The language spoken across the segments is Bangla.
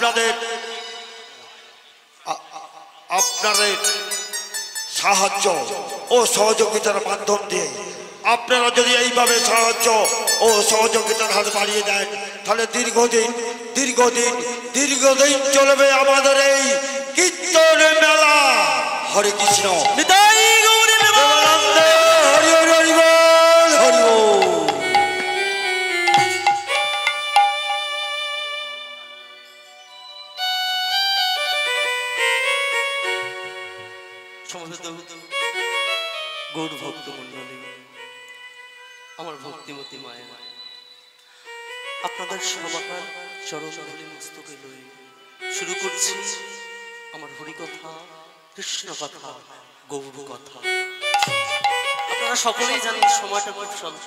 আপনাদের আপনাদের সাহায্য ও সহযোগিতার মাধ্যম দিয়ে আপনারা যদি এইভাবে সাহায্য ও সহযোগিতার হাত বাড়িয়ে দেন তাহলে দীর্ঘদিন চলবে আমাদের এই কীর্তন মেলা। হরে কৃষ্ণ। হরি হরি হরি বল, হরি বল। গৌর ভক্ত মন্ডলী, আমার ভক্তিমতী মায়ের, আপনাদের সবার চরণ ধূলি মস্তকে লই শুরু করছি আমার হরি কথা, কৃষ্ণ কথা, গৌর কথা। আপনারা সকলেই জানেন সময়টা খুব স্বল্প,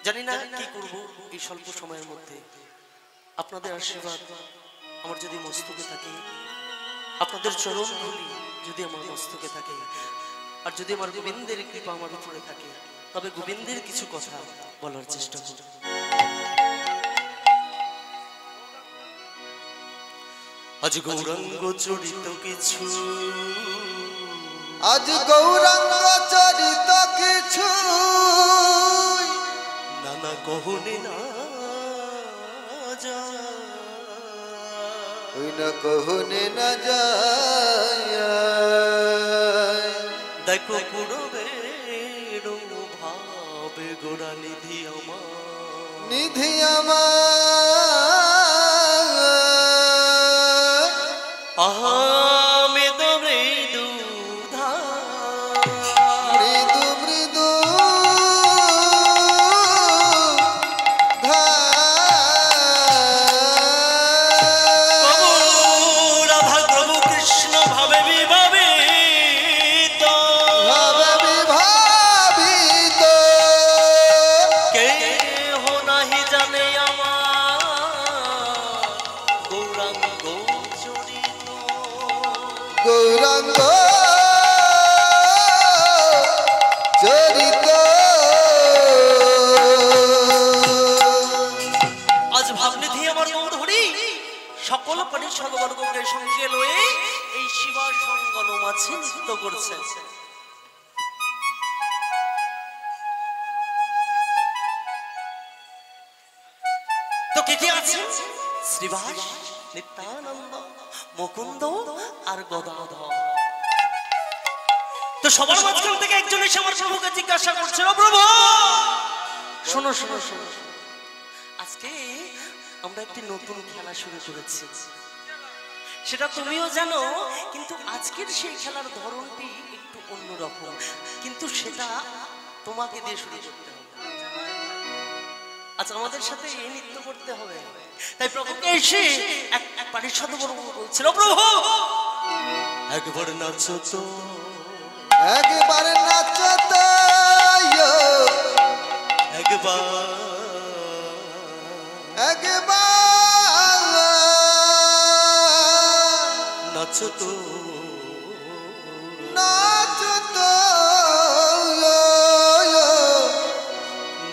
জানি না কি করব এই স্বল্প সময়ের মধ্যে। আপনাদের আশীর্বাদ আমার যদি মস্তকে থাকে, আপনাদের চরণ ধূলি যদি আমার মস্তকে থাকে, আর যদি আমার গোবিন্দের কৃপা আমার উপরে থাকে, তবে গোবিন্দের কিছু কথা বলার চেষ্টা করব। আজ গৌরাঙ্গ চরিত কিছু, আজ গৌরাঙ্গ চরিত কিছু, নানা কহনে না কহনে না যায়। দেখো পুরবে ভাবে গোড়া নিধি আমার, নিধি আমার, আহামে তো মৃদু মৃদু মৃদু রাধা প্রভু কৃষ্ণ ভাবে বিভাবিত, ভাবে বিভাবিত, কেহ নাহি জানে আমার গৌরাঙ্গ চরিত। গৌরাঙ্গ চরিত। আজ ভাবনিধি আমার গৌর হরি সকল প্রাণী সর্ববর্গকে সঙ্গে লয়ে এই শিবা সঙ্গন মাঝে নৃত্য করছে। তো কে কে আছে? শ্রীবাস, নিত্যানন্দ, মুকুন্দ আর গদাধর। তো সবার মাঝখান থেকে একজন এসে আমার প্রভুকে জিজ্ঞাসা করছে, ও প্রভু শোনো শোনো শোনো, আজকে আমরা একটি নতুন খেলা শুরু করেছি, সেটা তুমিও জানো, কিন্তু আজকের সেই খেলার ধরনটি একটু অন্যরকম, কিন্তু সেটা তোমাকে দিয়ে শুরু করতে হবে। আচ্ছা আমাদের সাথে এই নৃত্য করতে হবে। তাই প্রভুকে এসে এক পারিষদ বর্গ বলছিল, প্রভু একবার নাচো তো, একবার নাচো তো, একবার একবার নাচো তো, নাচো তো,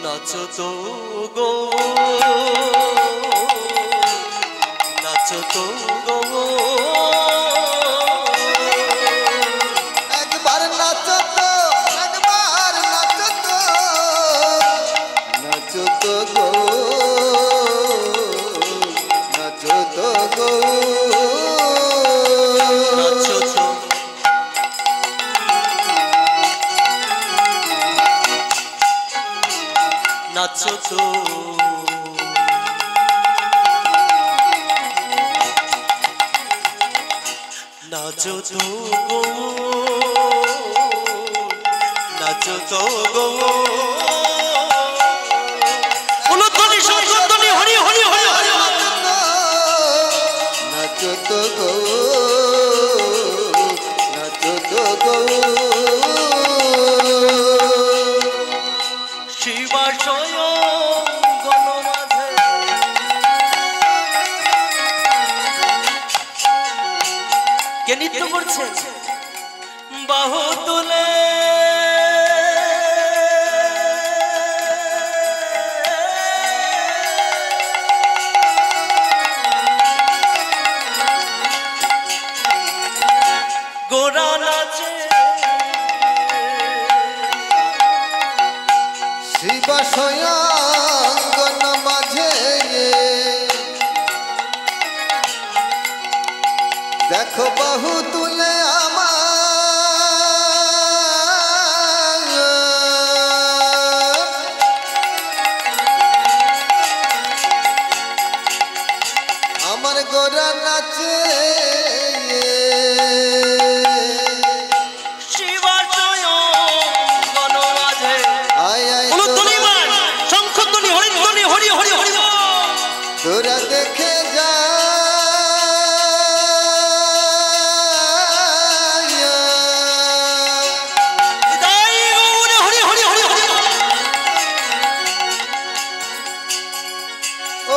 নাচো তো গো, নাচো তো গো, একবার নাচো তো, একবার নাচো তো, নাচো তো গো, নাচো তো গো, নাচো তো, নাচো তো, নাচো তো গো, নাচো তো গো, অনুধ্বনি সংধ্বনি হরি হরি হরি হরি, নাচো তো গো, নাচো তো গো, শিবাশয় গণমাঝে কে নৃত্য করছে? বাহু তুলে আমার গোরা নাচে শিবাজয় গণ মাঝে আয় আয় উলুধ্বনি মান শঙ্খধ্বনি হরিধ্বনি হরি হরি হরি বল। তোরা দেখে যা হৃদয় গৌরে হরি হরি হরি হরি বল।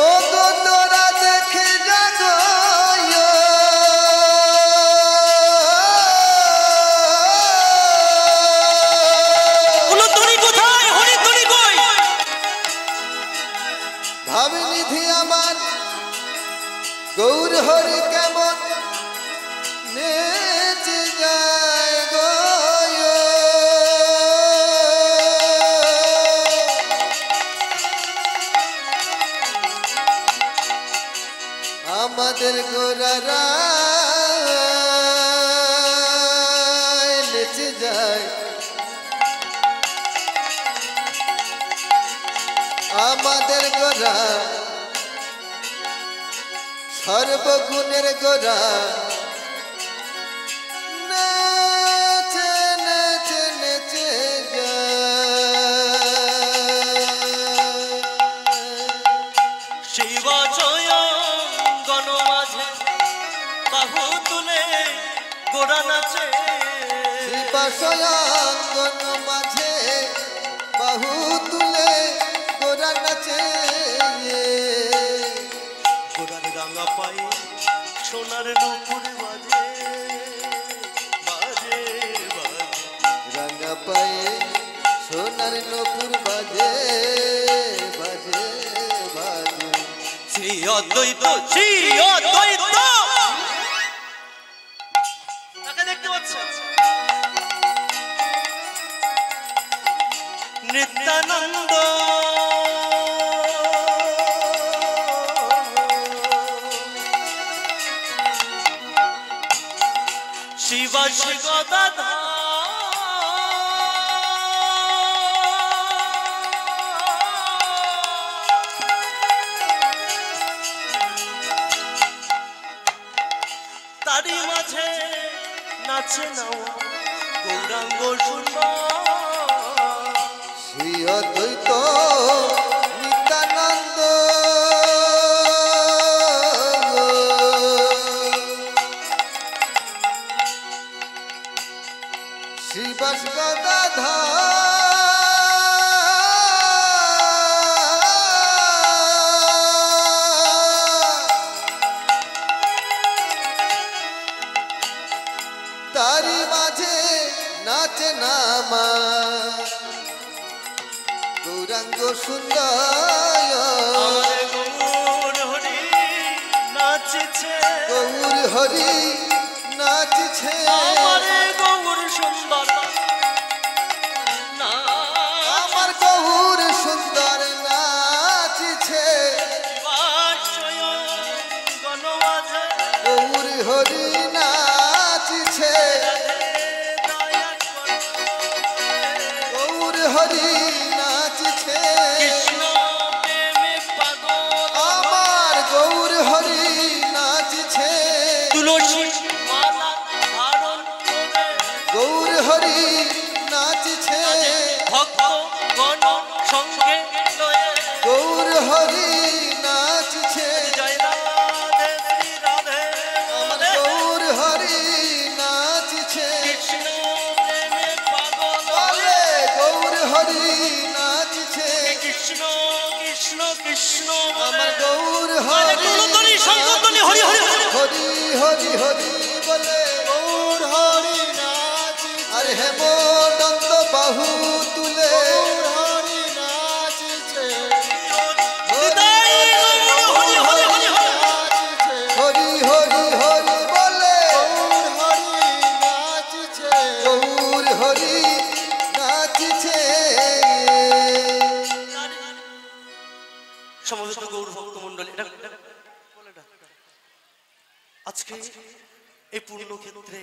ও তো তোরা দেখে যা গো উলুধ্বনি কোথায় হরিধ্বনি কই? ভাবনিধি আমার গৌর হরি কেমন নেচে যায় গো আমাদের গোরারা নেচে যায় আমাদের গোরা সর্বগুণের গোরা নেচে নেচে নেচে শিবাজয় গণ মাঝে বাহু তুলে গোড়া নাচে শিবাশয়াঙ্গন মাঝে বাহু তুলে গোরা নাচে গোড়ার রাঙা পায়ে সোনার নুপুর বাজে বাজে বাজে রাঙা পায়ে সোনার নপুর বাজে বাজে বাজে শ্রী অদ্বৈত শ্রী অদ্বৈত তাকে দেখতে পাচ্ছেন নিত্যানন্দ শিবাশি গদাধর তারি মাঝে নাচে নাও গৌরাঙ্গ সুন্দর শ্রী অদ্বৈত নিত্যানন্দ শিবাস তারি মাঝে নাচে নামা গৌরাঙ্গ সুন্দর আমার গৌর হরি নাচছে গৌর হরি নাচছে আমার গৌর সুন্দর না আমার গৌর সুন্দর নাচছে গণ মাঝে গৌর হরি নাচছে দয়া করে গৌর হরি নাচছে কৃষ্ণ প্রেমে পাগল আমার গৌর হরি নাচছে তুলসী মালা ধারণ করে গৌর হরি নাচছে ভক্ত গণ সঙ্গে লয়ে গৌর হরি নাচছে জয় রাধে শ্রী রাধে আমার বলে গৌর হরি নাচছে কৃষ্ণ প্রেমে পাগল বলে গৌর হরি নাচছে কৃষ্ণ কৃষ্ণ কৃষ্ণ আমার বলে গৌর আরে হরি কুলতনি শঙ্করতনি হরি হরি হরি হরি হরি হরি বলে গৌর হরি নাচছে আরে হেমদন্ত বাহু তুলে গৌর হরি নাচছে হৃদয় গৌর হরি হরি হরি হরি হরি হরি হরি বলে গৌর হরি নাচছে গৌর হরি নাচছে সমবেত গৌর ভক্ত মন্ডলী আজকে এই পূর্ণ ক্ষেত্রে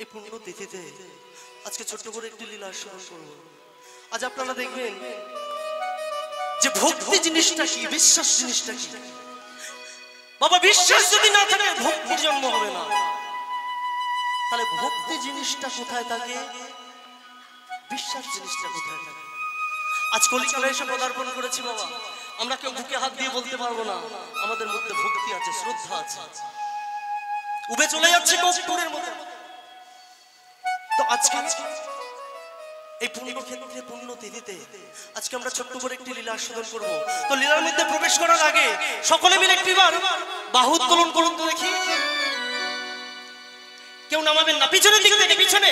এই পূর্ণ তিথিতে আজকে ছোট্ট করে একটি লীলা স্মরণ করব। আজ আপনারা দেখবেন যে ভক্তি জিনিসটা কি, বিশ্বাস জিনিসটা কি। বাবা বিশ্বাস যদি না থাকে ভক্তির জন্ম হবে না। তাহলে ভক্তি জিনিসটা কোথায় থাকে, বিশ্বাস জিনিসটা কোথায় থাকে? আজ কলিকালে এসে পদার্পণ করেছি বাবা, আমরা কেউ বুকে হাত দিয়ে বলতে পারবো না আমাদের মধ্যে ভক্তি আছে, শ্রদ্ধা আছে। উবে চলে যাচ্ছে কপুরের মতো। তো আজকে এই পূর্ণ ক্ষেত্রে পূর্ণ তিথিতে আজকে আমরা ছোট্ট করে একটি লীলা আস্বাদন করব। তো লীলার মধ্যে প্রবেশ করার আগে সকলে মিলে একটিবার বাহু উত্তোলন করুন তো দেখি। কেউ নামাবেন না, পিছনের দিকে থেকে, পিছনে।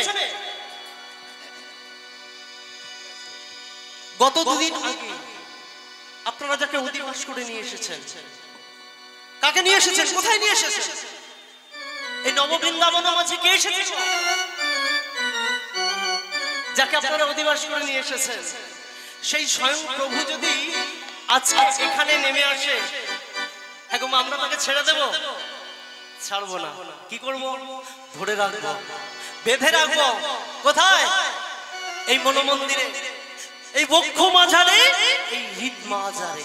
গত দুদিন আগে আপনারা যাকে অধিবাস করে নিয়ে এসেছেন, কাকে নিয়ে এসেছেন, কোথায় নিয়ে এসেছেন? এই নববৃন্দাবন মাঝে কে এসেছে? যাকে আপনারা অধিবাস করে নিয়ে এসেছেন, সেই স্বয়ং প্রভু যদি আজকে এখানে নেমে আসে, এখন আমরা তাকে ছেড়ে দেব? ছাড়বো না। কি করব? ধরে রাখবো, বেঁধে রাখবো। কোথায়? এই মনোমন্দিরে, এই বক্ষ মাঝারে, এই হৃদ মাঝারে।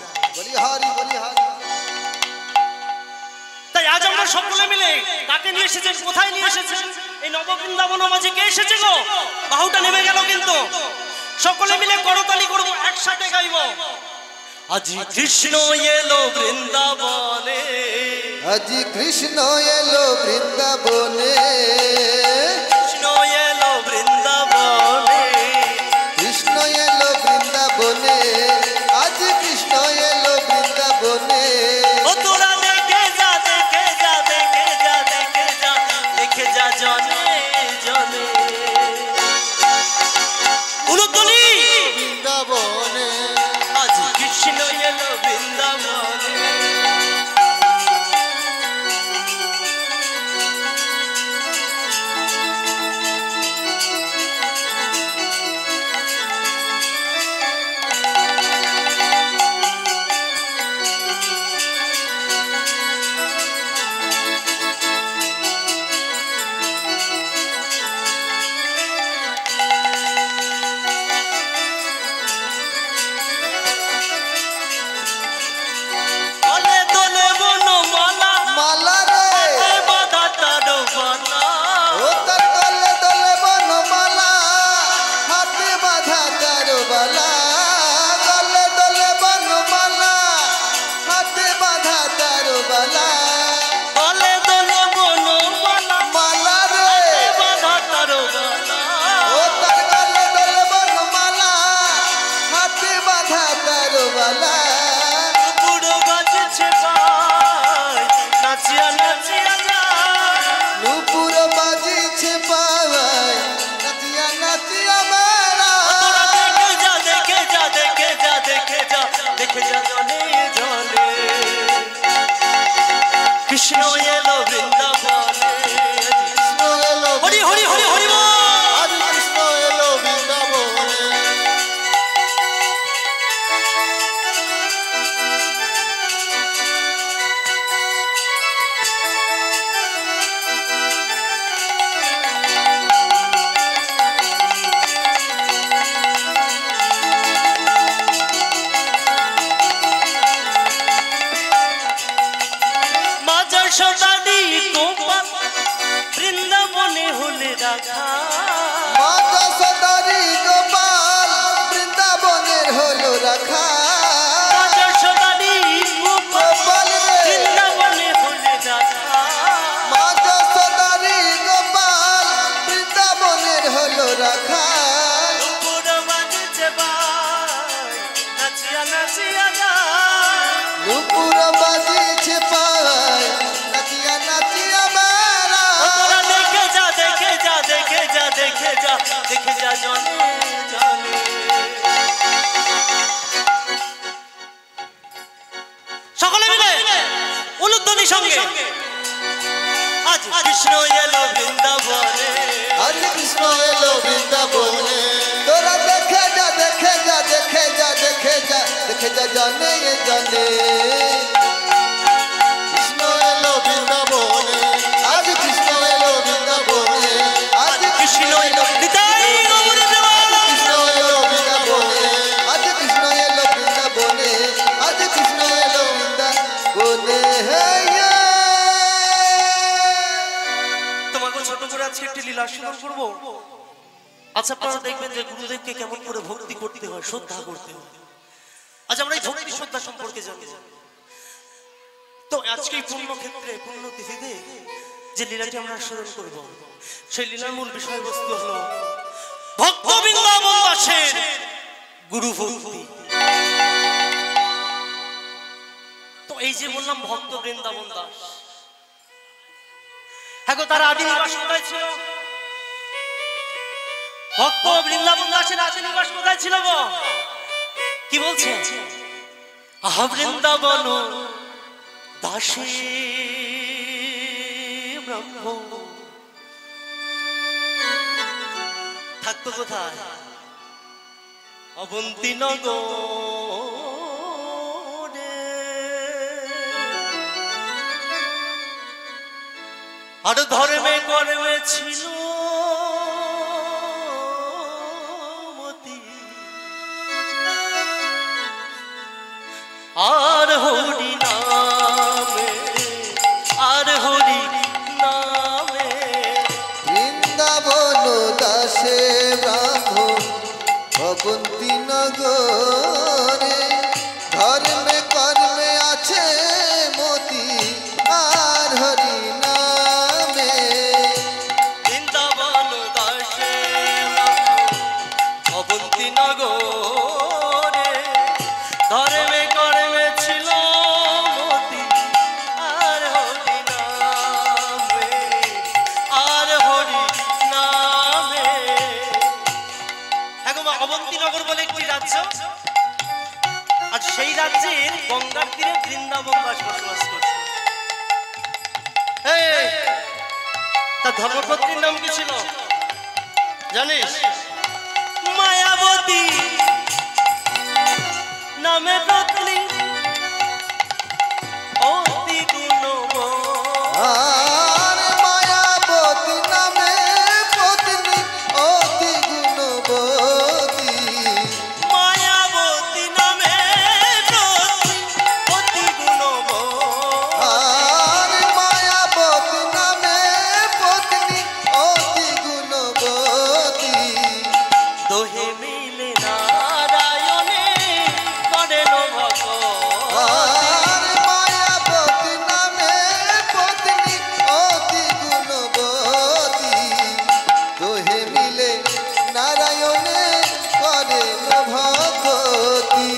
তাই আজ আমরা সকলে মিলে কাকে নিয়ে এসেছেন, কোথায় নিয়ে এসেছেন? এই নববৃন্দাবন মাঝে কে এসেছে গো? বাহুটা নেমে গেল কিন্তু। সকলে মিলে করতালি করব, একসাথে গাইব। আজি কৃষ্ণ এলো বৃন্দাবনে, আজি কৃষ্ণ এলো বৃন্দাবনে, কৃষ্ণ এলো বৃন্দাবনে, কৃষ্ণ এলো বৃন্দাবনে, আজি কৃষ্ণ এলো বৃন্দাবনে। ও তোরা দেখে যা, দেখে যা, দেখে যা, দেখে যা, দেখে যা জনে জনে। উলুতলি বৃন্দাবনে, আজ কৃষ্ণ এলো বৃন্দাবনে। কৃষ্ণ এলো বৃন্দাবনে, হরি হরি হরি হরি বল। আজি কৃষ্ণ এলো বৃন্দাবনে। বৃন্দাবনে হলে রাখা, মা যশোদারি গোপাল বৃন্দাবনের হলো রাখা। মা যশোদারি গোপাল বৃন্দাবনে হলে রাখা, মা যশোদারি গোপাল বৃন্দাবনের হলো রাখা। নুপুর বাজছে ভাই, নাচিয়া নাচিয়া যায়, নুপুর বাজিছে পায়, নাচিয়া নাচিয়া বেড়া। তোরা দেখে যা, দেখে যা, দেখে যা, দেখে যা, দেখে যা জনে জনে। সকলে মিলে উলুধ্বনি সঙ্গে আজ কৃষ্ণ এলো বৃন্দাবনে, আজ কৃষ্ণ এলো বৃন্দাবনে। তোরা দেখে যা, দেখে যা, দেখে যা, দেখে যা, দেখে যা জানে জানে। কৃষ্ণ এলো বৃন্দাবনে, আজ কৃষ্ণ এলো বৃন্দাবনে, আজ কৃষ্ণ এলো নিতাই গৌর দেওয়াল। কৃষ্ণ এলো বৃন্দাবনে, আজ কৃষ্ণ এলো বৃন্দাবনে, আজ কৃষ্ণ এলো বৃন্দাবনে। হে লীলা আস্বাদন করবো। আচ্ছা আপনারা দেখবেন যে গুরুদেবকে কেমন করে ভক্তি করতে হয়, শ্রদ্ধা করতে হয়। আজ আমরা এই ভক্তি শ্রদ্ধা সম্পর্কে জানবো। তো আজকে পূর্ণ ক্ষেত্রে পূর্ণ তিথিতে যে লীলাটি আমরা আস্বাদন করব, সেই লীলার মূল বিষয়বস্তু হলো ভক্ত বৃন্দাবন দাসের গুরু ভক্তি। তো এই যে বললাম ভক্ত বৃন্দাবন দাস, হ্যাঁ তার আদি নিবাস কোথায় ছিল? ভক্ত বৃন্দাবন দাসের আদি নিবাস কোথায় ছিল গো? কি বলছে? আহা বৃন্দাবন দাসে ব্রহ্ম থাকতো কোথায়? অবন্তী নগরে। আর ধর্মে কর্মে ছিল মতি, আর হরি নামে, আর হরি নামে বৃন্দাবন দাসে ব্রাহ্মণ অবন্তী নগরে, ধর্মে কর্মে আছে মতি, আর হরি নামে। বৃন্দাবন দাসে অবন্তী নগরে, ধর্মে কর্মে ছিল মতি, আর হরি নামে, আর হরি নামে। এখন অবন্তীনগর বলে একটি রাজ্য, আর সেই রাজ্যের গঙ্গার তীরে বৃন্দাবন দাস বসবাস করছে। তার ধর্মপত্নীর নাম কি ছিল জানিস? মায়াবতী নামে পত্নী, অতি গুণময়। আর মায়াবতী নামে পত্নী অতি গুণবতী। মায়াবতী নামে পত্নী অতি গুণময়। আর মায়াবতী নামে পত্নী অতি গুণবতী। দোহে মিলে নারায়ণে করেন ভক্তি। আর মায়াবতী নামে পত্নী অতি গুণবতী। দোহে মিলে নারায়ণে করেন ভক্তি।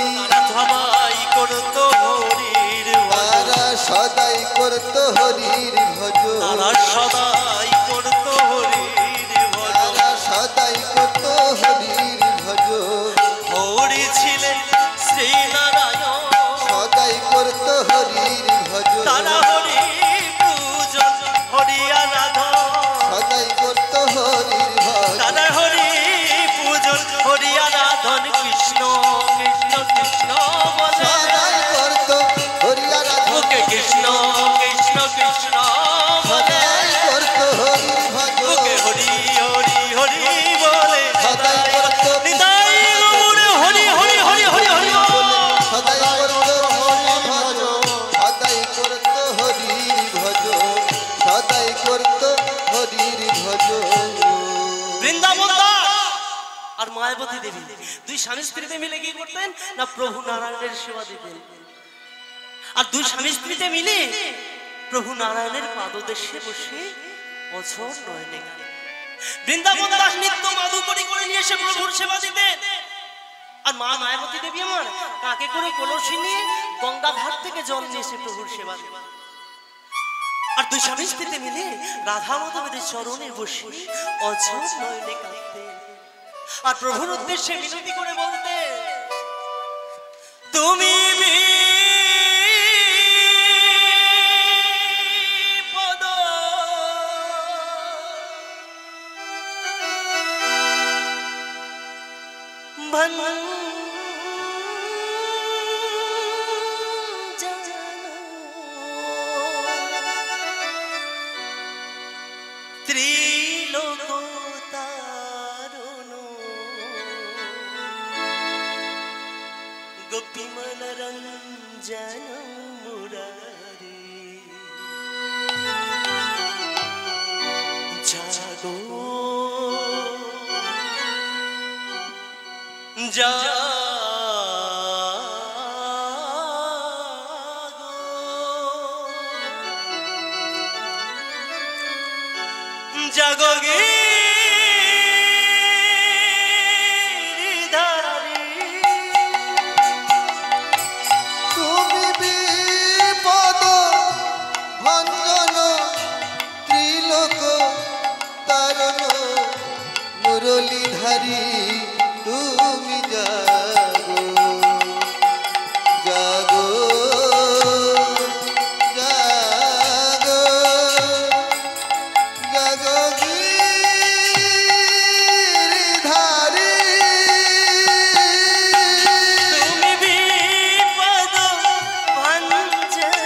সবাই করতো হরির ভজন, তারা সদাই করত হরির ভজন। তারা সদাই করতো হরির ভজন। তারা সদাই করত হরির ভজন। হরি ছিলেন শ্রীনারায়ণ, সদাই করত হরির ভজন। তারা হরি পূজন, হরি আরাধন। সদাই করত হরির ভজন। তারা হরি পূজন, হরি আরাধন। কৃষ্ণ কৃষ্ণ কৃষ্ণ বলে সদাই করত হরি আরাধন। মুখে কৃষ্ণ কৃষ্ণ কৃষ্ণ বলে, সদাই করত হরির ভজন। মুখে হরি হরি হরি বলে। সদাই করত নিতাই গৌর হরি হরি হরি হরি হরি সদাই করত হরির ভজন। সদাই করত হরির ভজন। সদাই করত হরির ভজন। বৃন্দাবন দাস আর মায়াবতী দেবী দুই স্বামী স্ত্রীতে মিলে কি করতেন না প্রভু নারায়ণের সেবা দিতেন। আর দুই স্বামী স্ত্রীতে মিলে প্রভু নারায়ণের পাদদেশে বসে অঝোর নয়নে গান। বৃন্দাবন দাস নিত্য মাধুকরী করে নিয়ে এসে প্রভুর সেবা দিতেন। আর মা মায়াবতী দেবী আমার কাকে করে কলসি নিয়ে গঙ্গা ঘাট থেকে জল নিয়ে এসে প্রভুর সেবা দিতেন। আর দুই স্বামী স্ত্রীতে মিলে রাধা মাধবের চরণে বসে অঝোর নয়নে কাঁদতেন। আর প্রভুর উদ্দেশ্যে মিনতি করে বলতে, তুমি বিপদ গোপী মনোরঞ্জন জাগো গে তুমি বিপদ ভঞ্জন ত্রিলোক তারণ মুরলীধারী তুমি জাগো জাগো জাগো জাগো গিরিধারী তুমি বিপদ ভঞ্জন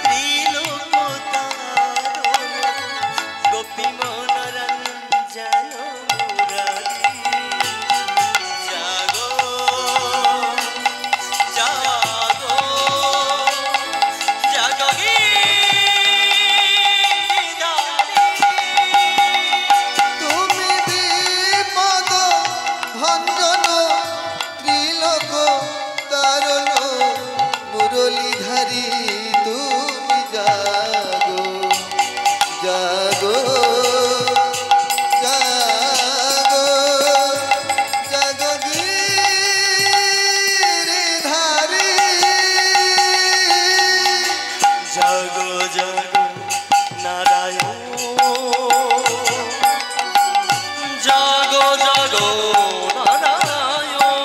ত্রিলোক তারণ গোপী মনোরঞ্জন মুরারি জাগো জাগো জাগো তুমি বিপদ ভঞ্জন ত্রিলোক তারণ মুরলীধারী তুমি জাগো জাগো জাগো জাগো গিরিধারী জাগো জাগো নারায়ণ জাগো জাগো নারায়ণ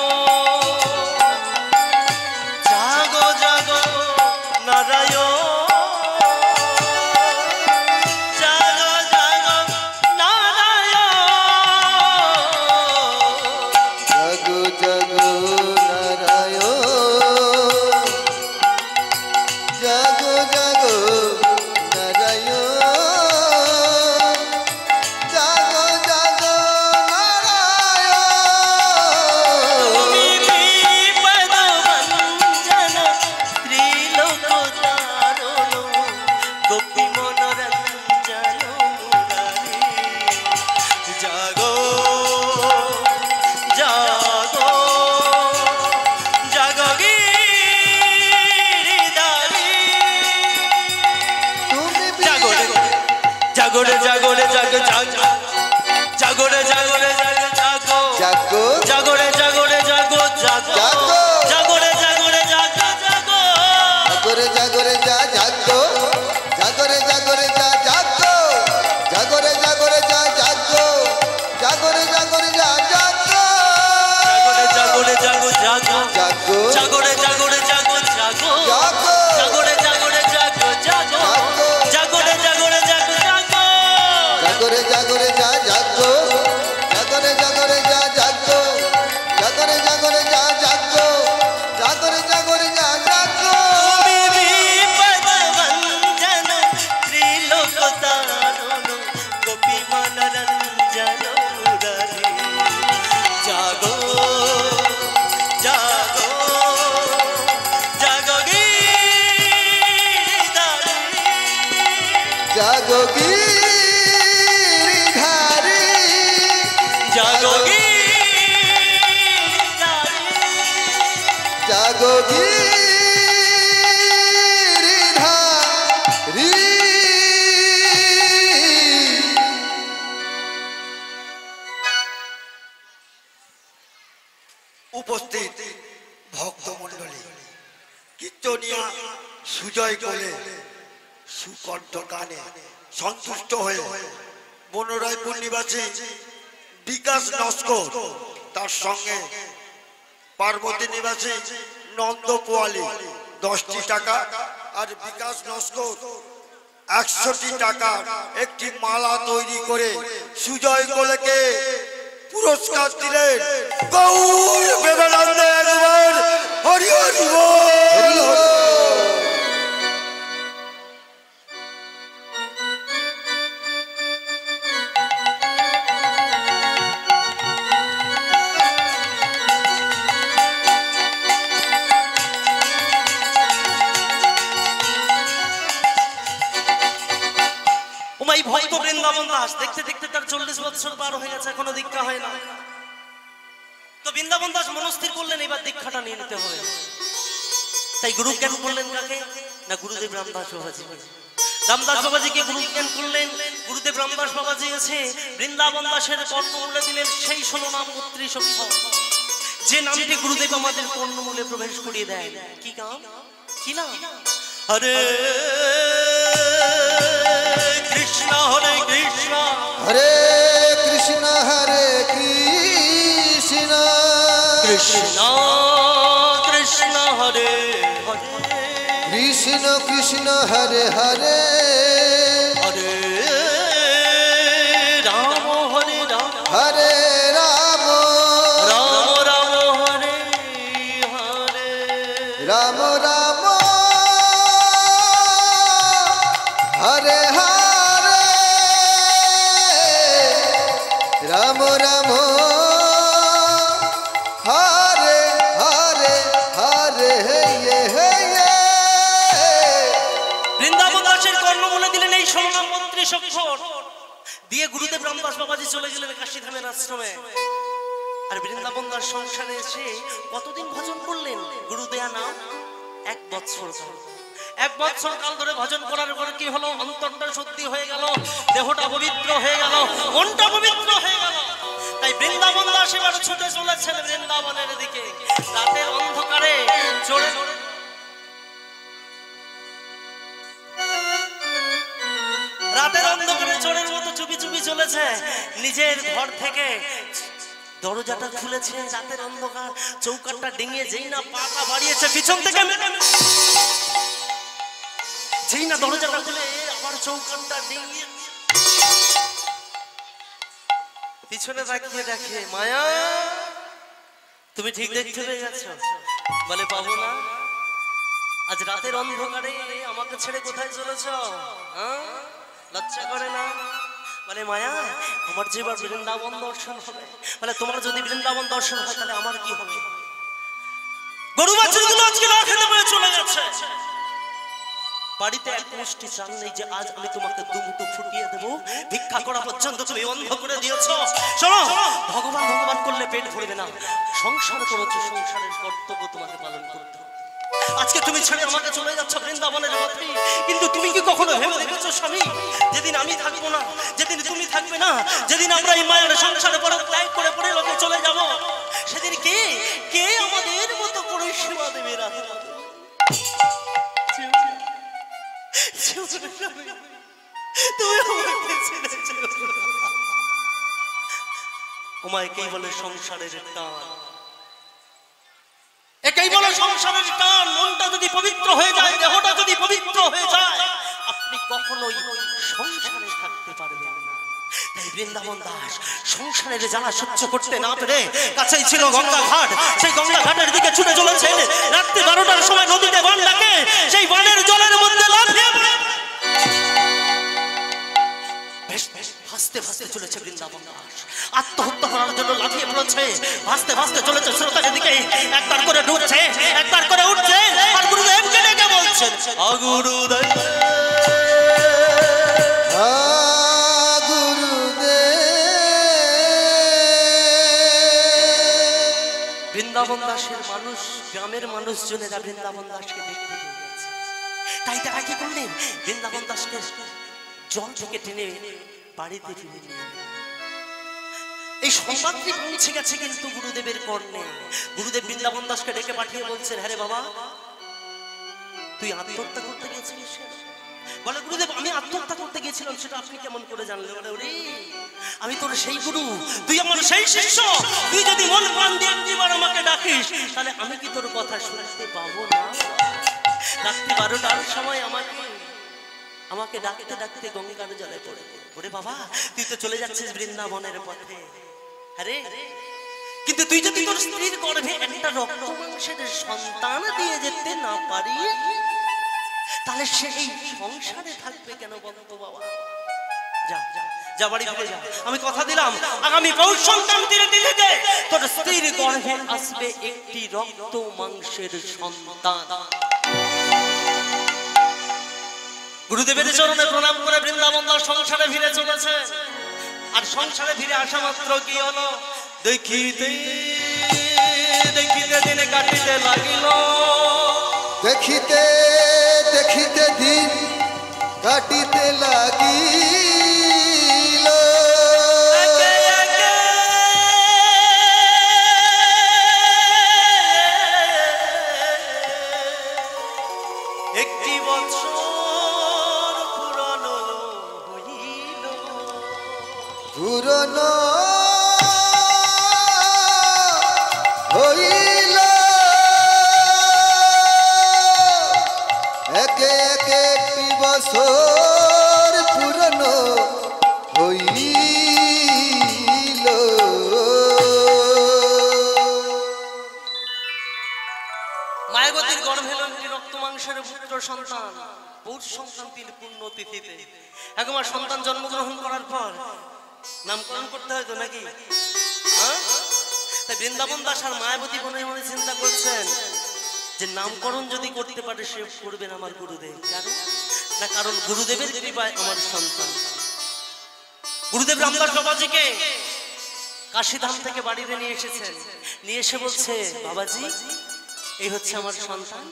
জাগো জাগো নারায়ণ জাগো জাগো নারায়ণ জাগো জাগো নারায়ণ জাগো জাগো নারায়ণ জাগো জাগো তুমি নারায়ণ বিপদ ভঞ্জন ত্রিলোক তারণ গোপী মনোরঞ্জন মুরারি জাগো জাগো জাগো গিরিধারী তুমি জাগো রে জাগো রে জাগো রে জাগো জাগো জাগো রে জাগো রে জাগো জাগো জাগো জাগো রে জাগো রে জাগো জাগো জাগো। জাগো রে জাগো রে জাগো জাগো জাগরে জাগরে যা জাগো জাগরে জাগরে যা জাগো জাগরে জাগরে যা জাগো জাগরে জাগরে যা জাগো জাগো রে জাগো জাগো জাগো জাগো রে জাগো রে জাগো জাগো জাগো জাগো রে জাগো রে জাগো জাগো জাগো রে জাগো রে জাগো জাগো জাগরে জাগরে যা জাগো জাগরে জাগরে যা জাগো জাগরে জাগরে যা জাগো জাগরে জাগরে যা জাগো তুমি বিপদ ভঞ্জন ত্রিলোক তারণ গোপী মনোরঞ্জন মুরারি জাগো জাগো জাগো গিরিধারী জাগো গিরিধারী জাগো গিরিধারী জাগো গিরিধারী উপস্থিত ভক্তমণ্ডলী কীর্তনিয়া সুজয় কোলে সুকণ্ঠ গানে সন্তুষ্ট হয়ে বনরায়পুর নিবাসী বিকাশ নস্কর তার সঙ্গে পার্বতী নিবাসী নন্দ পোয়ালি 10টি টাকা আর বিকাশ নস্কর 100টি টাকা একটি মালা তৈরি করে সুজয় কোলেকে পুরস্কার দিলেন। গৌর বেদানন্দে একবার হরি হরি বল। ওমাই ভক্ত বৃন্দাবন দাস দেখতে দেখতে তার 40 বছর পার হয়ে গেছে, এখনো দীক্ষা হয় না। তো বৃন্দাবন দাস মনস্থির করলেন এবার দীক্ষাটা নিয়ে নিতে হবে। তাই গুরু জ্ঞান করলেন কাকে? না গুরুদেব রামদাস বাবাজি। রামদাস বাবাজিকে গুরু জ্ঞান করলেন। গুরুদেব রামদাস বাবাজি এসে বৃন্দাবন দাসের কর্ণমূলে দিলেন সেই 16 নাম 32 অক্ষর, যে নামটি গুরুদেব আমাদের কর্ণমূলে প্রবেশ করিয়ে দেয়। কি নাম? কি নাম? হরে কৃষ্ণ হরে কৃষ্ণ হরে কৃষ্ণ হরে কৃষ্ণ কৃষ্ণ কৃষ্ণ হরে হরে কৃষ্ণ কৃষ্ণ হরে হরে হরে রাম হরে রাম হরে রাম রাম রাম হরে হরে রাম রাম হরে হরে রাম রাম হরে হরে হরে হে হে বৃন্দাবন দাসের কর্ণমূলে দিলেন এই 16 নাম 32 অক্ষর দিয়ে গুরুদেব রামদাস বাবাজি চলে গেলেন কাশীধামের আশ্রমে। আর বৃন্দাবন দাস সংসারে এসে কতদিন ভজন করলেন গুরুদেয়া নাম? 1 বছর। 1 বছর কাল ধরে ভজন করার পরে কি হলো? অন্তরটা শুদ্ধি হয়ে গেল, দেহটা পবিত্র হয়ে গেল, মনটা পবিত্র হয়ে গেল। তাই বৃন্দাবন দাস এবার ছুটে চলেছেন বৃন্দাবনের দিকে। রাতের অন্ধকারে চড়ে রাতের অন্ধকারে চোরের মতো চুপি চুপি চলেছে। নিজের ঘর থেকে দরজাটা খুলেছে, রাতের অন্ধকার, চৌকাটটা ডিঙিয়ে যেই না পাটা বাড়িয়েছে পিছন থেকে, যেই না দরজাটা খুলে আবার চৌকাটটা ডিঙিয়ে পিছনে তাকিয়ে দেখে, মায়া তুমি ঠিক দেখতে পেয়ে গেছো? বলে পাবো না, আজ রাতের অন্ধকারে আমাকে ছেড়ে কোথায় চলেছ? লজ্জা করে না? বলে মায়া আমার যে এবার বৃন্দাবন দর্শন হবে। বলে তোমার যদি বৃন্দাবন দর্শন হয় তাহলে আমার কি হবে? গরু বাছুরগুলো আজকে না খেতে পেরে চলে গেছে। বাড়িতে এক মুষ্টি চাল নেই যে আজ আমি তোমাকে দুমুটো ফুটিয়ে দেবো, ভিক্ষা করা পর্যন্ত তুমি বন্ধ করে দিয়েছ। শোনো, ভগবান ভগবান করলে পেট ভরবে না। সংসার করেছো, সংসারের কর্তব্য তোমাকে পালন করতে হবে। আজকে তুমি ছেড়ে আমাকে চলে যাচ্ছ বৃন্দাবনের পথে, কিন্তু তুমি কি কখনো ভেবে দেখেছো স্বামী, যেদিন আমি থাকবো না, যেদিন তুমি থাকবে না, যেদিন আমরা এই মায়ের সংসারে পরে ত্যাগ করে পরে লোকে চলে যাব, সেদিন কে কে আমাদের মতো করে সেবা দেবে? রাধে রাধে। তুমি আমাকে ছেড়ে যেও না। ওমায় কে বলে সংসারের টান, একেই বলে সংসারের টান। মনটা যদি পবিত্র হয়ে যায়, দেহটা যদি পবিত্র হয়ে যায়, আপনি কখনোই সংসারে থাকতে পারবেন না। তাই বৃন্দাবন দাস সংসারের জ্বালা সহ্য করতে না পেরে কাছেই ছিল গঙ্গা ঘাট, সেই গঙ্গা ঘাটের দিকে ছুটে চলেছেন। রাত্রি 12টার সময় নদীতে বান ডাকে, সেই বানের জলের মধ্যে লাফিয়ে পড়ে ভাসতে ভাসতে চলেছে বৃন্দাবন দাস। আত্মহত্যা করার জন্য লাফিয়ে পড়েছে, ভাসতে ভাসতে চলেছে স্রোতের দিকে। একবার করে ডুবছে, একবার করে উঠছে, আর গুরুদেবকে ডেকে বলছেন, গুরুদেব বৃন্দাবন দাসের মানুষ, গ্রামের মানুষজনেরা বৃন্দাবন দাসকে দেখতে পেয়ে গেছে। তাই তারা কি করলেন? বৃন্দাবন দাসকে জল থেকে টেনে বাড়িতে ফিরে নিয়ে এলেন। এই সংবাদটি পৌঁছে গেছে কিন্তু গুরুদেবের কর্ণে। গুরুদেব বৃন্দাবন দাসকে ডেকে পাঠিয়ে বলছেন, হ্যাঁ রে বাবা, তুই আত্মহত্যা করতে গিয়েছিলিস? বলে গুরুদেব আমি আত্মহত্যা করতে গিয়েছিলাম, সেটা আপনি কেমন করে জানলেন? বলে ওরে আমি তোর সেই গুরু, তুই আমার সেই শিষ্য, তুই যদি মন প্রাণ দিয়ে একবার আমাকে ডাকিস তাহলে আমি কি তোর কথা শুনতে পাবো না? রাত্রি 12টার সময় আমাকে ডাকতে ডাকতে গঙ্গার জলে পড়ে। ওরে বাবা তুই তো চলে যাচ্ছিস বৃন্দাবনের পথে, আরে কিন্তু তুই যদি তোর স্ত্রীর গর্ভে একটা রক্ত মাংসের সন্তান দিয়ে যেতে না পারি তাহলে সেই সংসারে থাকবে কেন বলতো বাবা? যা যা বাড়ি ফিরে যা, আমি কথা দিলাম আগামী পৌষ সংক্রান্তিতে তোর স্ত্রীর গর্ভে আসবে একটি রক্ত মাংসের সন্তান। গুরুদেবের চরণে প্রণাম করে বৃন্দাবন দাস সংসারে ফিরে চলেছে। আর সংসারে ফিরে আসা মাত্র কি হলো? দেখিতে দেখিতে দিন কাটিতে লাগিল, দেখিতে দেখিতে দিন কাটিতে লাগিল, একে একে একটি বছর পুরানো হইল, পুরনো হইল, একে একে একটি বছর পুরনো হইল। মায়াবতীর গর্ভে এলো একটি রক্ত মাংসের পুত্র সন্তান। পৌষ সংক্রান্তির পূর্ণ তিথিতে একবার সন্তান জন্মগ্রহণ করার পর নামকরণ করতে হয় তো নাকি? হ্যাঁ? তাই বৃন্দাবন দাস আর মায়াবতী মনে মনে চিন্তা করছেন যে নামকরণ যদি করতে পারে সে করবেন আমার গুরুদেব। কেন না, কারণ গুরুদেবের কৃপায় আমার সন্তান। গুরুদেব রামদাস বাবাজিকে কাশীধাম থেকে বাড়িতে নিয়ে এসেছেন, নিয়ে এসে বলছে, বাবাজি এই হচ্ছে আমার সন্তান,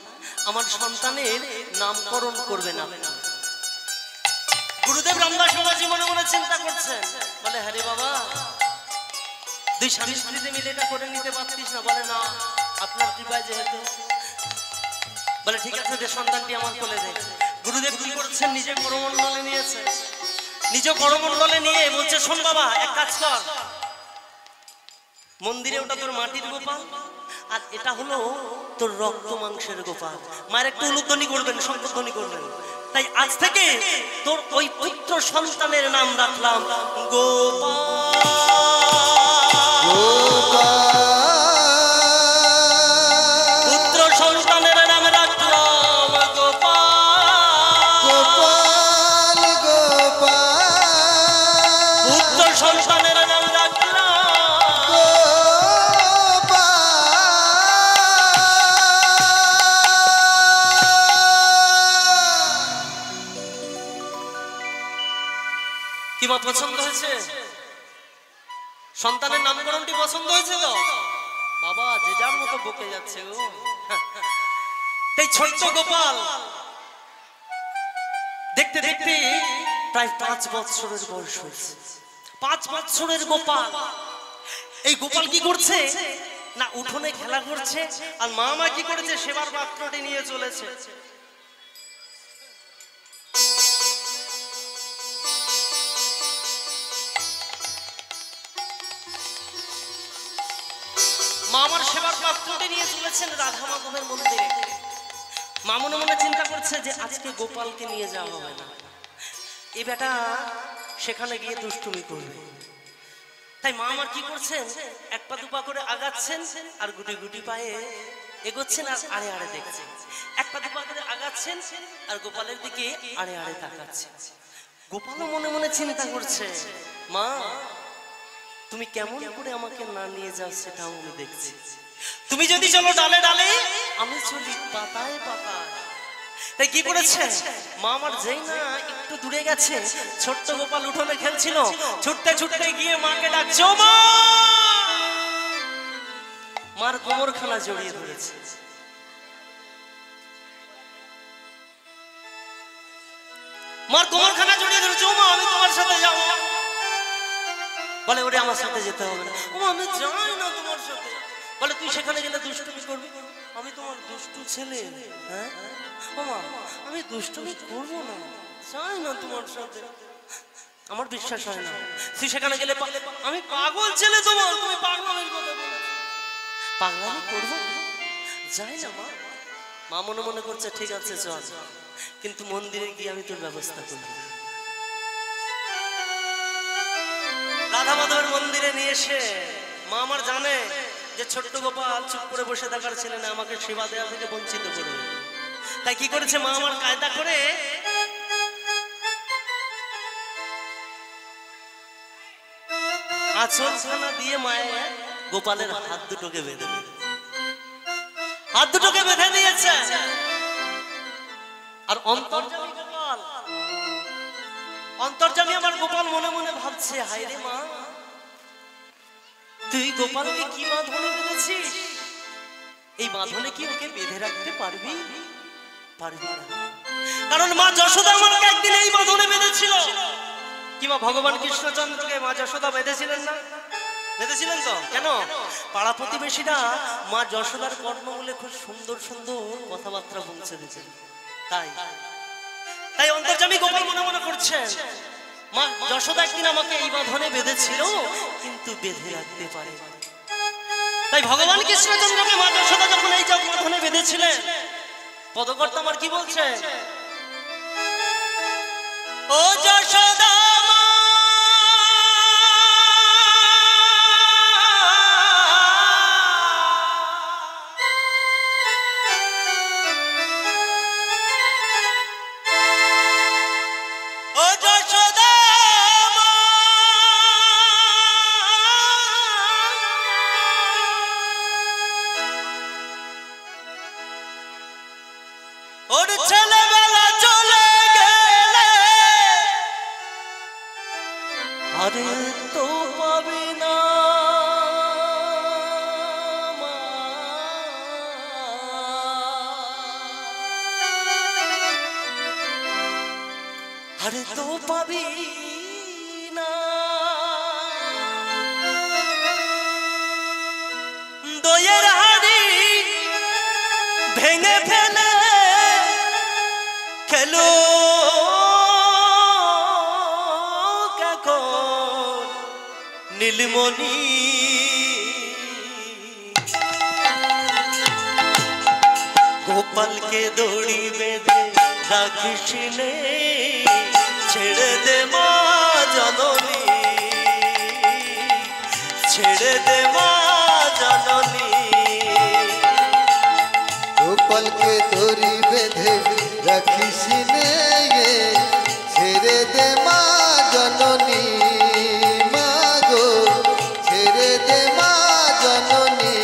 আমার সন্তানের নামকরণ করবেন আপনি। গুরুদেব রামদাস বাবাজি মনে মনে চিন্তা করছেন, বলে হ্যাঁ রে বাবা, দুই স্বামী স্ত্রীতে মিলে এটা করে নিতে পারতিস না? বলে না, আপনার কৃপায় যেহেতু। বলে ঠিক আছে, যে সন্তানটি আমার কোলে দেয়। গুরুদেব কি করছেন, নিজে করমণ্ডলে নিয়েছে, নিজ করমণ্ডলে নিয়ে বলছে, শোন বাবা এক কাজ কর, মন্দিরে ওটা তোর মাটির গোপাল আর এটা হলো তোর রক্ত মাংসের গোপাল। মায়ের একটু উলুধ্বনি করবেন, শঙ্খধ্বনি করবেন। তাই আজ থেকে তোর ওই পুত্র সন্তানের নাম রাখলাম গোপাল। পুত্র সন্তানের নাম রাখলাম গোপাল, গোপাল গোপাল, পুত্র সন্তানের নাম রাখলাম কি মা পছন্দ হয়েছে? সন্তানের নামকরণটি পছন্দ হয়েছে তো? বাবা যে যার মতো বকে যাচ্ছে গো। এই ছোট্ট গোপাল দেখতে দেখতে প্রায় 5 বছরের বয়স হয়েছে। 5 বছরের গোপাল। এই গোপাল কি করছে না, উঠোনে খেলা করছে আর মা কি করেছে, সেবার পাত্রটি নিয়ে চলেছে। মা আমার সেবার পাত্রটি নিয়ে চলেছেন রাধা মাধবের মন্দিরে। মা মনে মনে চিন্তা করছে যে আজকে গোপালকে নিয়ে যাওয়া হবে না, এ বেটা সেখানে গিয়ে দুষ্টুমি করবে। তাই মা আমার কি করছেন, এক পা দুপা করে আগাচ্ছেন আর গুটি গুটি পায়ে এগোচ্ছেন আর আড়ে আড়ে দেখছেন। এক পা দুপা করে আগাচ্ছেন আর গোপালের দিকে আড়ে আড়ে তাকাচ্ছেন। গোপালও মনে মনে চিন্তা করছে, মা তুমি কেমন করে আমাকে না নিয়ে যাও সেটাও আমি দেখছি। তুমি যদি চলো ডালে ডালে, আমি চলি পাতায় পাতায়। তাই কি করেছে মা আমার, যেই না একটু দূরে গেছে, ছোট্ট গোপাল উঠোনে খেলছিল, ছুটতে ছুটতে গিয়ে মাকে ডাকছে, ও মা! মার কোমরখানা জড়িয়ে ধরেছে। মার কোমরখানা জড়িয়ে ধরেছে, ও মা আমি তোমার সাথে যাবো। বলে ওরে আমার সাথে যেতে হবে না। ও আমি যাই না তোমার সাথে। বলে তুই সেখানে গেলে দুষ্টুমি করবি, আমি তোমার দুষ্টু ছেলে। হ্যাঁ ও মা, আমি দুষ্টুমি করবো না, যাই না তোমার সাথে। আমার বিশ্বাস হয় না, তুই সেখানে গেলে আমি পাগল ছেলে তোমার, তুমি পাগলের কথা বলো। পাগলামি করবো, যাই না মা। মা মনে মনে করছে ঠিক আছে চল, কিন্তু মন্দিরে গিয়ে আমি তোর ব্যবস্থা করবো। রাধা মাধবের মন্দিরে নিয়ে এসে মা আমার জানে যে ছোট্ট গোপাল চুপ করে বসে থাকার ছেলে না, আমাকে সেবা দেওয়া থেকে বঞ্চিত করবে। তাই কি করেছে মা আমার, কায়দা করে আঁচলখানা দিয়ে মায়ের গোপালের হাত দুটোকে বেঁধে দিয়েছে। আর অন্তর্যামী গোপাল, অন্তর্যামী আমার গোপাল মনে মনে ভাবছে, হায় রে মা তুই গোপালকে কি বাঁধনে বেঁধেছিস? এই বাঁধনে কি ওকে বেঁধে রাখতে পারবি? পারবি না, কারণ মা যশোদা আমাকে একদিন এই বাঁধনে বেঁধেছিল। কি মা ভগবান কৃষ্ণচন্দ্রকে মা যশোদা বেঁধেছিলেন না? বেঁধেছিলেন তো? কেন? পাড়া প্রতিবেশীরা মা যশোদার কর্মমূলে খুব সুন্দর সুন্দর কথাবার্তা পৌঁছে দিয়েছেন। তাই তাই অন্তর্যামী গোপাল মনে মনে করছেন মা যশোদা একদিন আমাকে এই বাঁধনে বেঁধেছিল, কিন্তু বেঁধে রাখতে পারে। তাই ভগবান কৃষ্ণচন্দ্রকে মা যশোদা যখন এই বাঁধনে বেঁধেছিলেন, পদকর্তা আমার কি বলছে? ও যশোদা ওর ছেলেবেলা চলে গেলে আরে তো পাবি না মা। আরে তো পাবি না, দইয়ের হাড়ি ভেঙে ফেলে খেলো কখন নীলমণি। গোপালকে দড়ি বেঁধে রাখিস নে, ছেড়ে দে মা জননী, ছেড়ে দে মা জননী। গোপালকে দড়ি বেঁধে রাখিস নে, ছেড়ে দে মা জননী, মা গো ছেড়ে দে মা জননী।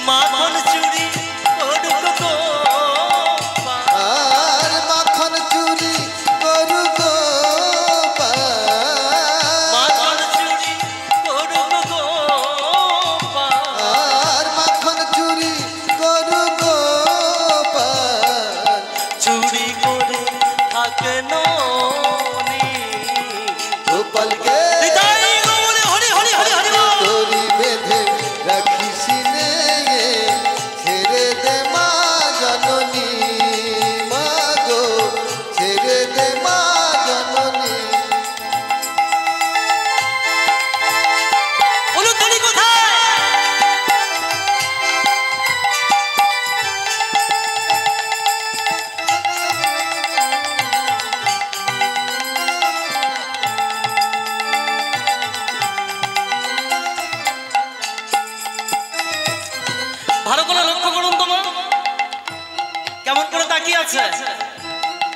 মাখন চুরি করুক গো, আর মাখন চুরি করুক মাখন চুরি করুক গো, আর মাখন চুরি করুক চুরি করে থাকে ননি। গোপালকে হৃদয় গৌরে হরি হরি হরি হরি বল। দড়ি বেঁধে রাখিস নে, ছেড়ে দে মা জননী, মা গো ছেড়ে দে মা জননী। উলুধ্বনি কোথায়? ভালো করে লক্ষ্য করুন তো মা, কেমন করে তাকিয়ে আছে,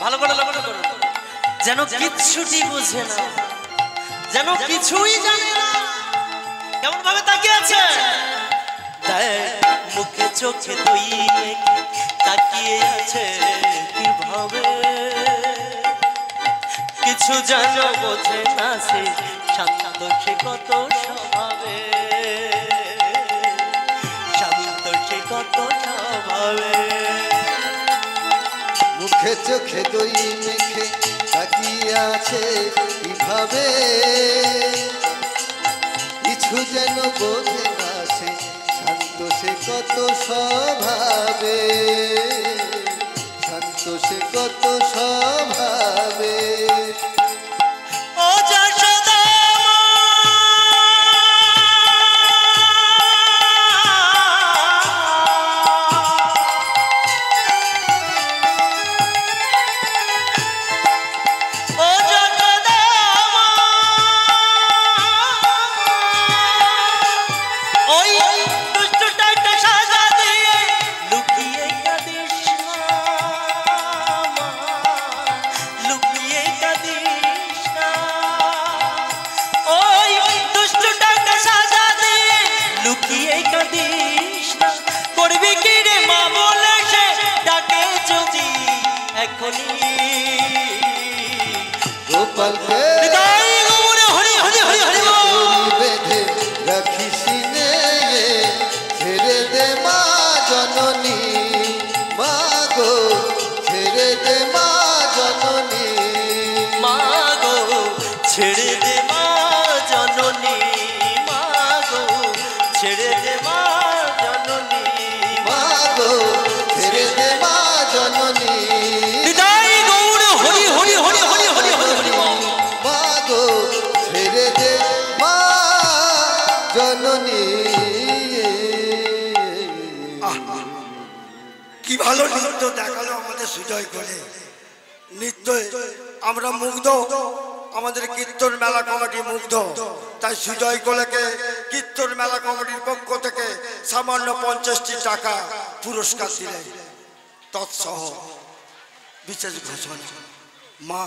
ভালো করে লক্ষ্য করুন। যেন কিচ্ছুটি বোঝে না, যেন কিছুই জানে না, কেমন ভাবে তাকিয়ে আছে। দেখ মুখে চোখে দই মেখে তাকিয়ে আছে কিভাবে, কিছু যেন বোঝে না সে, শান্ত সে কত স্বভাবে, শান্ত সে কত স্বভাবে। মুখে চোখে দই মেখে তাকিয়ে আছে কিভাবে, কিছু যেন বোঝে না সে, শান্ত সে কত স্বভাবে, শান্ত সে কত স্বভাবে। ও যশোদা ও যশোদা ওই দুষ্টটাকে সাজা দিয়ে লুকিয়ে কাঁদিস না মা, লুকিয়ে কাঁদিস না। ওই দুষ্টটাকে সাজা দিয়ে লুকিয়ে কাঁদিস না। করবি কি রে মা বলে সে ডাকে যদি এখনই। গোপালকে হৃদয় গৌরে হরি হরি হরি হরি বল। দড়ি ছেড়ে দে মা জননী, মা গো ছেড়ে দে মা জননী, নিতাই গৌর হরি হরি হরি হরি হরি হরি হরি বল। মা গো ছেড়ে দে মা জননী। কি ভালো নৃত্য দেখালো আমাদের সুজয় করে। নৃত্যে আমরা মুগ্ধ, আমাদের কীর্তন মেলা কমিটি মুগ্ধ। তাই সুজয় কোলেকে কীর্তন মেলা কমিটির পক্ষ থেকে সামান্য 50টি টাকা পুরস্কার দিলেন। তৎসহ বিশেষ ঘোষণা, মা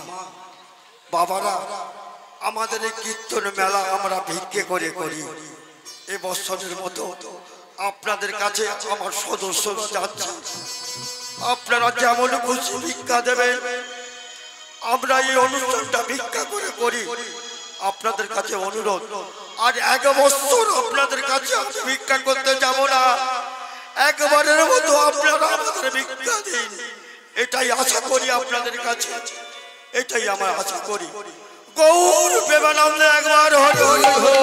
বাবারা, আমাদের এই কীর্তন মেলা আমরা ভিক্ষে করে করি। এবছরের মতো আপনাদের কাছে আমার সদস্যরা যাচ্ছে, আপনারা যেমন খুশি ভিক্ষা দেবেন। আমরা এই অনুষ্ঠানটা ভিক্ষা করে করি, আপনাদের কাছে অনুরোধ। আর 1 বছর আপনাদের কাছে আমি ভিক্ষা করতে যাব না, একবারের মতো আপনারা আমাদের ভিক্ষা দিন, এটাই আশা করি আপনাদের কাছে, এটাই আমরা আশা করি। গৌর প্রেমানন্দে একবার হরি হরি হরি।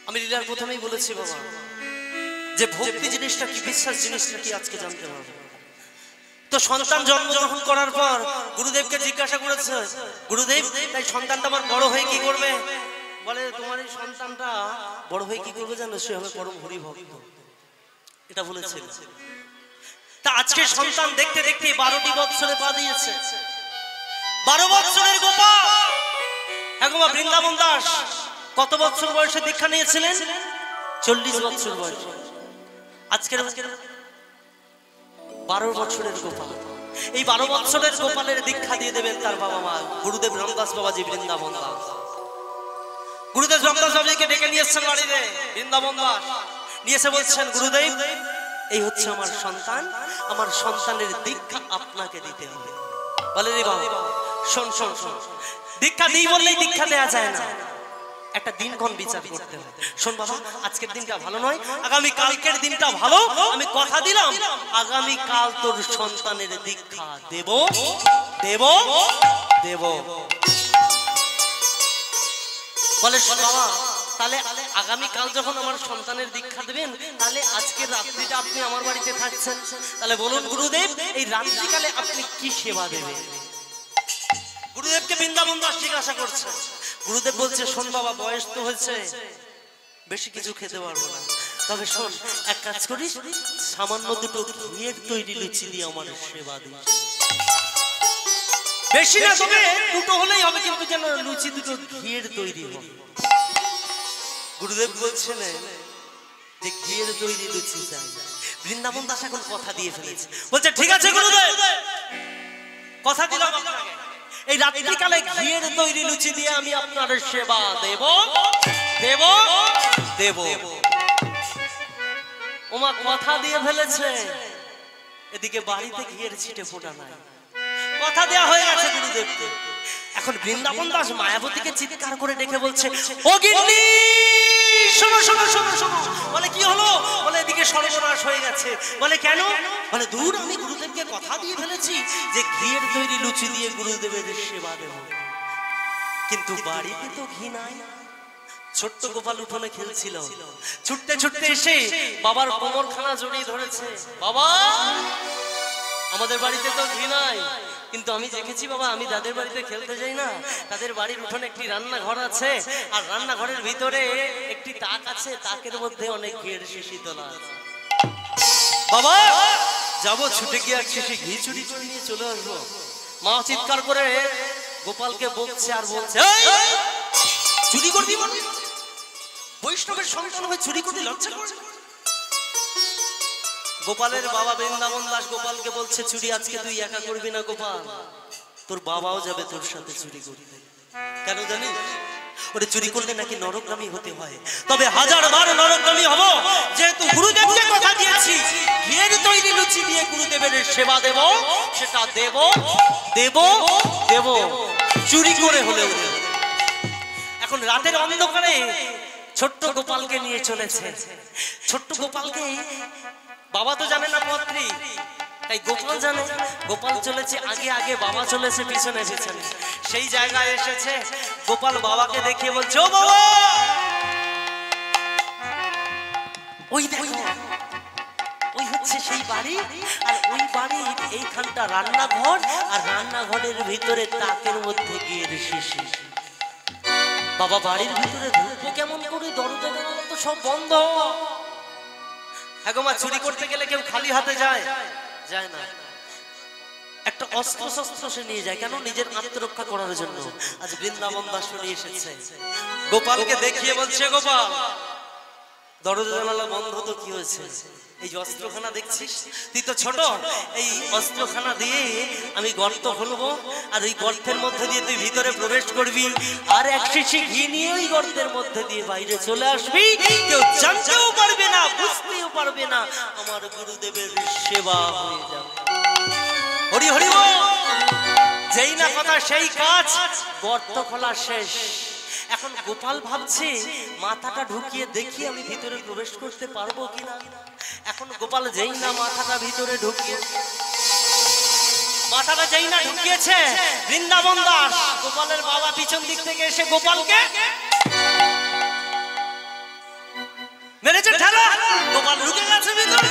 আমি লীলার প্রথমেই বলেছি বাবা, যে ভক্তি জিনিসটা কি, বিশ্বাস জিনিসটা কি আজকে জানতে হবে। তো সন্তান জন্মগ্রহণ করার পর গুরুদেবকে জিজ্ঞাসা করেছে, গুরুদেব তাই সন্তানটা আমার বড় হয়ে কি করবে? বলে তোমার এই সন্তানটা বড় হয়ে কি করবে জানো? সে হবে পরম হরি ভক্ত। এটা বলেছিল। তা আজকে সন্তান দেখতে দেখতে 12টি বৎসরে পা দিয়েছে। 12 বৎসরের গোপাল একবার বৃন্দাবন দাস কত বছর বয়সে দীক্ষা নিয়েছিলেন? 40 বছর বয়সে। আজকের 12 বছরের গোপাল, এই 12 বছরের গোপালের দীক্ষা দিয়ে দেবেন তার বাবা মা গুরুদেব রামদাস বাবাজি বৃন্দাবন দাস। গুরুদেব রামদাস বাবাজিকে ডেকে নিয়ে এসেছেন বাড়িতে বৃন্দাবন দাস, নিয়ে এসে বলছেন, গুরুদেব এই হচ্ছে আমার সন্তান, আমার সন্তানের দীক্ষা আপনাকে দিতে হবে। বলে রে বাবা শোন শোন শোন, দীক্ষা দিই বললেই দীক্ষা দেয়া যায় না, একটা দিনক্ষণ বিচার করতে হবে। শোন বাবা, আজকের দিনটা ভালো নয়, আগামী কালকের দিনটা ভালো। আমি কথা দিলাম আগামী কাল তোর সন্তানের দীক্ষা দেব দেব দেব। বলে বাবা তাহলে আগামী কাল যখন আমার সন্তানের দীক্ষা দেবেন, তাহলে আজকের রাত্রিটা আপনি আমার বাড়িতে থাকছেন, তাহলে বলুন গুরুদেব এই রাত্রিকালে আপনি কি সেবা দেবেন? গুরুদেবকে বৃন্দাবন দাস জিজ্ঞাসা করছে। গুরুদেব বলছে, শোন বাবা বয়স তো হয়েছে, বেশি কিছু খেতে পারবো না, তবে শোন এক কাজ করিস, সামান্য 2টো ঘিয়ের তৈরি লুচি দিয়ে আমার সেবা দিস। বেশি না, তবে 2টো হলেই হবে, কিন্তু যেন লুচি 2টো ঘিয়ের তৈরি হবে। গুরুদেব বলছেন যে ঘিয়ের তৈরি লুচি চাই। বৃন্দাবন দাস এখন কথা দিয়ে ফেলেছে, বলছে ঠিক আছে গুরুদেব, কথা দিলাম আপনাকে, এই রাত্রিকালে ঘিয়ের তৈরি লুচি দিয়ে আমি আপনার সেবা দেব দেব দেব। ওমা কথা দিয়ে ফেলেছে, এদিকে বাড়িতে ঘিয়ের ছিটে ফোটা নাই, কথা দেয়া হয়ে গেছে গুরুদেবকে। এখন বৃন্দাবন দাস মায়াবতীকে চিৎকার করে ডেকে বলছে, ও গিন্নি শোনো শোনো শোনো শোনো। বলে কি হলো? বলে এদিকে সর্বনাশ হয়ে গেছে। বলে কেন? বলে দূর, আমি গুরুদেবকে কথা দিয়ে ফেলেছি যে ঘিয়ের তৈরি লুচি দিয়ে গুরুদেবের সেবা দেব, কিন্তু বাড়িতে তো ঘি নাই। ছোট্ট গোপাল উঠোনে খেলছিল, ছুটতে ছুটতে এসে বাবার কোমরখানা জড়িয়ে ধরেছে, বাবা আমাদের বাড়িতে তো ঘি নাই, কিন্তু আমি দেখেছি বাবা, আমি যাদের বাড়িতে খেলতে যাই না, তাদের বাড়ির উঠোনে একটি রান্নাঘর আছে, আর রান্নাঘরের ভিতরে একটি তাক আছে, তাকের মধ্যে অনেক ঘিয়ের শিশি তোলা আছে। বাবা যাবো, ছুটে গিয়ে এক শিশি ঘি চুরি করে নিয়ে চলে আসবো। মা চিৎকার করে গোপালকে বকছে আর বলছে, চুরি করবি মানে? বৈষ্ণবের সন্তান হয়ে চুরি করতে লজ্জা করে? গোপালের বাবা বৃন্দাবন দাস গোপালকে বলছে, চুরি আজকে তুই একা করবি না গোপাল, তোর বাবাও যাবে তোর সাথে চুরি করতে। কেন জানিস? ওরে চুরি করলে নাকি নরকগামী হতে হয়, তবে 1000বার নরকগামী হব, যেহেতু গুরুদেবকে কথা দিয়েছি ঘিয়ের তৈরি লুচি দিয়ে গুরুদেবের সেবা দেব, সেটা দেব দেব দেব, চুরি করে হলেও দেব। এখন রাতের অন্ধকারে ছোট্ট গোপালকে নিয়ে চলেছে। ছোট্ট গোপালকে বাবা তো জানে না পত্রী, তাই গোপাল জানে। গোপাল চলেছে আগে আগে, বাবা চলেছে পিছনে পিছনে। সেই জায়গায় এসেছে, গোপাল বাবাকে দেখিয়ে বলছে, ও বাবা, ওই দেখো, ওই হচ্ছে সেই বাড়ি। আর ওই বাড়ির এইখানটা রান্নাঘর, আর রান্নাঘরের ভিতরে তাকের মধ্যে গিয়ে শিশি। বাবা বাড়ির ভিতরে ঢুকবো কেমন করে? দরজা তো সব বন্ধ। হ্যাঁ গো মা, চুরি করতে গেলে কেউ খালি হাতে যায়? যায় না। একটা অস্ত্র শস্ত্র সে নিয়ে যায়, কেন? নিজের আত্মরক্ষা করার জন্য। আজ বৃন্দাবন দাস নিয়ে এসেছে, গোপালকে দেখিয়ে বলছে, গোপাল দরজা জানালা বন্ধ তো কি হয়েছে? এই যে অস্ত্রখানা দেখছিস, তুই তো ছোট, এই অস্ত্রখানা দিয়ে আমি গর্ত খুলবো, আর ওই গর্তের মধ্যে দিয়ে তুই ভিতরে প্রবেশ করবি, আর এক শিশি ঘি নিয়ে ওই গর্তের মধ্যে দিয়ে বাইরে চলে আসবি। কেউ জানতেও পারবে না, বুঝতেও পারবে না, আমার গুরুদেবের সেবা হয়ে যাবে। হরি হরি বল। যেই না কথা সেই কাজ, গর্ত খোলা শেষ। এখন গোপাল ভাবছে, মাথাটা ঢুকিয়ে দেখি আমি ভিতরে প্রবেশ করতে পারবো কিনা। এখন গোপাল যেই না মাথাটা ভিতরে ঢুকিয়ে, মাথাটা যেই না ঢুকিয়েছে, বৃন্দাবন দাস গোপালের বাবা পিছন দিক থেকে এসে গোপালকে মেরেছে ঠেলা। গোপাল ঢুকে গেছে ভিতরে।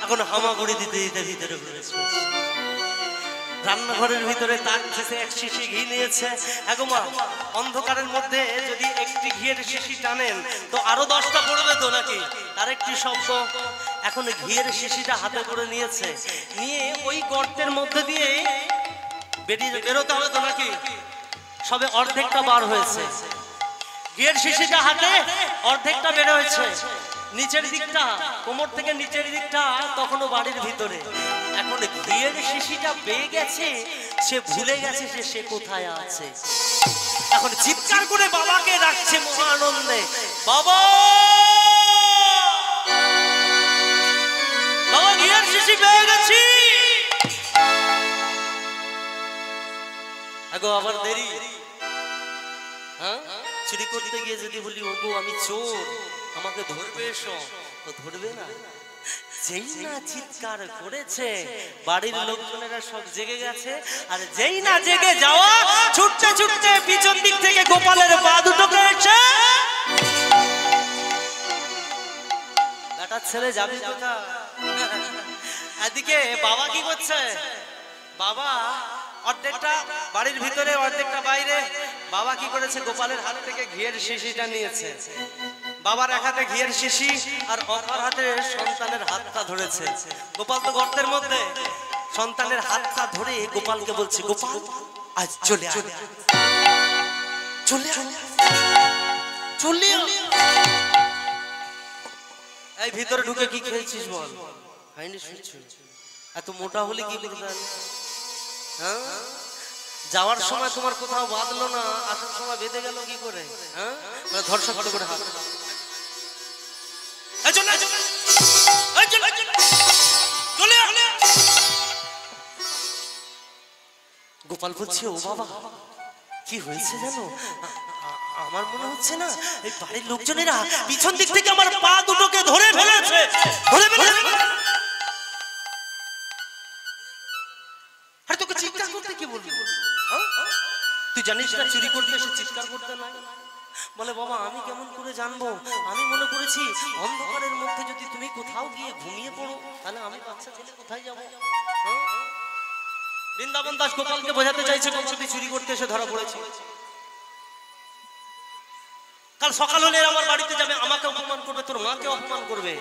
এখন হামাগুড়ি দিতে দিতে ভিতরে প্রবেশ করছে। রান্নাঘরের ভিতরে তাক থেকে এক শিশি ঘি নিয়েছে। এখন অন্ধকারের মধ্যে যদি একটি ঘিয়ের শিশি টানেন তো আরো 10টা পড়বে তো নাকি? তার একটি শব্দ। এখন ঘিয়ের শিশিটা হাতে করে নিয়েছে, নিয়ে ওই গর্তের মধ্যে দিয়ে বেরোতে হবে তো নাকি? সবে অর্ধেকটা বার হয়েছে, ঘিয়ের শিশিটা হাতে অর্ধেকটা বের হয়েছে। নিচের দিকটা, কোমর থেকে নিচের দিকটা তখনও বাড়ির ভিতরে। এখন ঘিয়ের শিশিটা পেয়ে গেছে, সে ভুলে গেছে যে সে কোথায় আছে। এখন চিৎকার করে বাবাকে ডাকছে মহানন্দে, বাবা, বাবা ঘিয়ের শিশি পেয়ে গেছি। আগো আবার দেরি, হ্যাঁ? চুরি করতে গিয়ে যদি বলি ওগো আমি চোর, আমাকে ধরবে, এসো, তো ধরবে না। যেই না চিৎকার করেছে, বাড়ির লোকজনেরা সব জেগে গেছে। আর যেই না জেগে যাওয়া, ছুটতে ছুটতে পিছন দিক থেকে গোপালের পা দুটো পেয়েছে। বেটার ছেলে যাবি কোথায়? এদিকে বাবা কি করছে? বাবা অর্ধেকটা বাড়ির ভিতরে, অর্ধেকটা বাইরে। বাবা কি করেছে? গোপালের হাত থেকে ঘিয়ের শিশিটা নিয়েছে। বাবার এক হাতে ঘিয়ের শিশি আর অপর হাতে সন্তানের হাতটা ধরেছে। গোপাল তো গর্তের মধ্যে, সন্তানের হাতটা ধরে গোপালকে বলছে, গোপাল আজ চলে আয়, চলে আয়, চলে আয়। এই ভিতরে ঢুকে কি খেয়েছিস বল? হয়নি শুনছি। এত মোটা হলে কি করবে? হ্যাঁ, যাওয়ার সময় তোমার কোথাও বাঁধলো না, আসার সময় বেঁধে গেল কি করে? হ্যাঁ, ধর্ষক করে হাত। গোপাল বলছে, ও বাবা কি হয়েছে জানো? আমার মনে হচ্ছে না এই বাড়ির লোকজনেরা পিছন দিক থেকে আমার পা দুটোকে ধরে ফেলেছে, ধরে ফেলেছে। আরে তোকে চিৎকার করতে কি বলবি? তুই জানিস না চুরি করতে এসে চিৎকার করতে না? বলে বাবা আমি কেমন করে জানবো? আমি মনে করেছি অন্ধকারের মধ্যে যদি তুমি কোথাও গিয়ে ঘুমিয়ে পড়ো, তাহলে আমি বাচ্চা ছেলে কোথায় যাবো? বৃন্দাবন দাস গোপালকে বোঝাতে চাইছে, গোপাল চুরি করতে এসে ধরা পড়েছে। কাল সকাল হলে আমার বাড়িতে যাবে, আমাকে অপমান করবে, তোর মাকে অপমান করবে।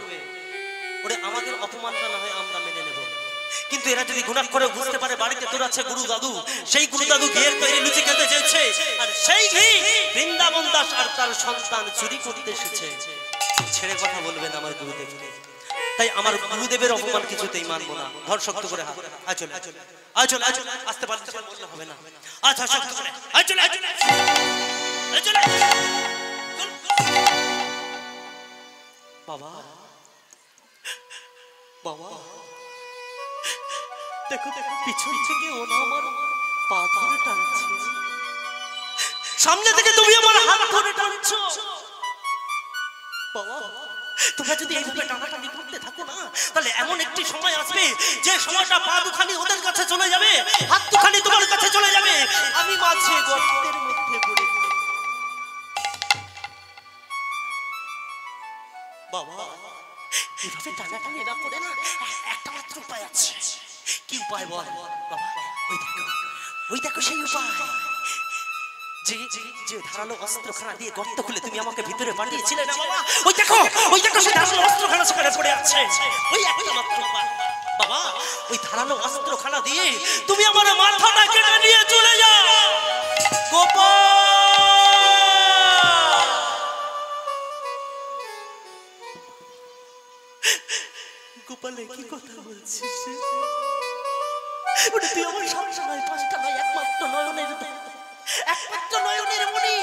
ওরে আমাদের অপমানটা না হয় আমরা মেনে নেব, কিন্তু এরা যদি গুনাহ করে বুঝতে পারে বাড়িতে তোর আছে গুরু দাদু, সেই গুরু দাদু ঘিয়ের তৈরি লুচি খেতে চেয়েছে, আর সেই ঘি বৃন্দাবন দাস আর তার সন্তান চুরি করতে এসেছে, ছেড়ে কথা বলবেন আমার গুরুদেবকে। তাই আমার গুরুদেবের অপমান কিছুতেই মানবো না। ধর শক্ত করে হাত, আয় চলে, আয় চলে, আয় চলে, আয় চলে, আসতে পারতে বললে হবে না। আচ্ছা শক্ত করে, আয় চলে, আয় চলে, আয় চলে। বাবা, বাবা দেখো দেখো, পিছন থেকে ওনা আমার পা ধরে টানছে। সামনে থেকে তুমি আমার হাত ধরে টানছো। বাবা, তোমরা যদি এইভাবে টানাটানি করতে থাকো না, তাহলে এমন একটি সময় আসবে যে সময়টা পা দুখানি ওদের কাছে চলে যাবে, হাত দুখানি তোমার কাছে চলে যাবে, আমি মাঝে গর্তের মধ্যে পড়ে যাব। বাবা, এইভাবে টানাটানি না করে না, একটা মাত্র উপায় আছে। কি উপায় বল বাবা? ওই দেখো সেই উপায়, যে যে ধারালো অস্ত্রখানা দিয়ে গর্ত খুলে তুমি আমাকে ভিতরে পাঠিয়েছিলে না বাবা, ওই দেখো সেই ধারালো অস্ত্রখানা সেখানে পড়ে আছে। ওই একটা মাত্র উপায় বাবা, ওই ধারালো অস্ত্রখানা দিয়ে তুমি আমার মাথাটা কেটে নিয়ে চলে যাও। গোপাল, গোপালে কি কথা বলছিস? ওটা তুই আমার সামনে নয়, পাঁচটা নয়, একমাত্র নয়নের মণি।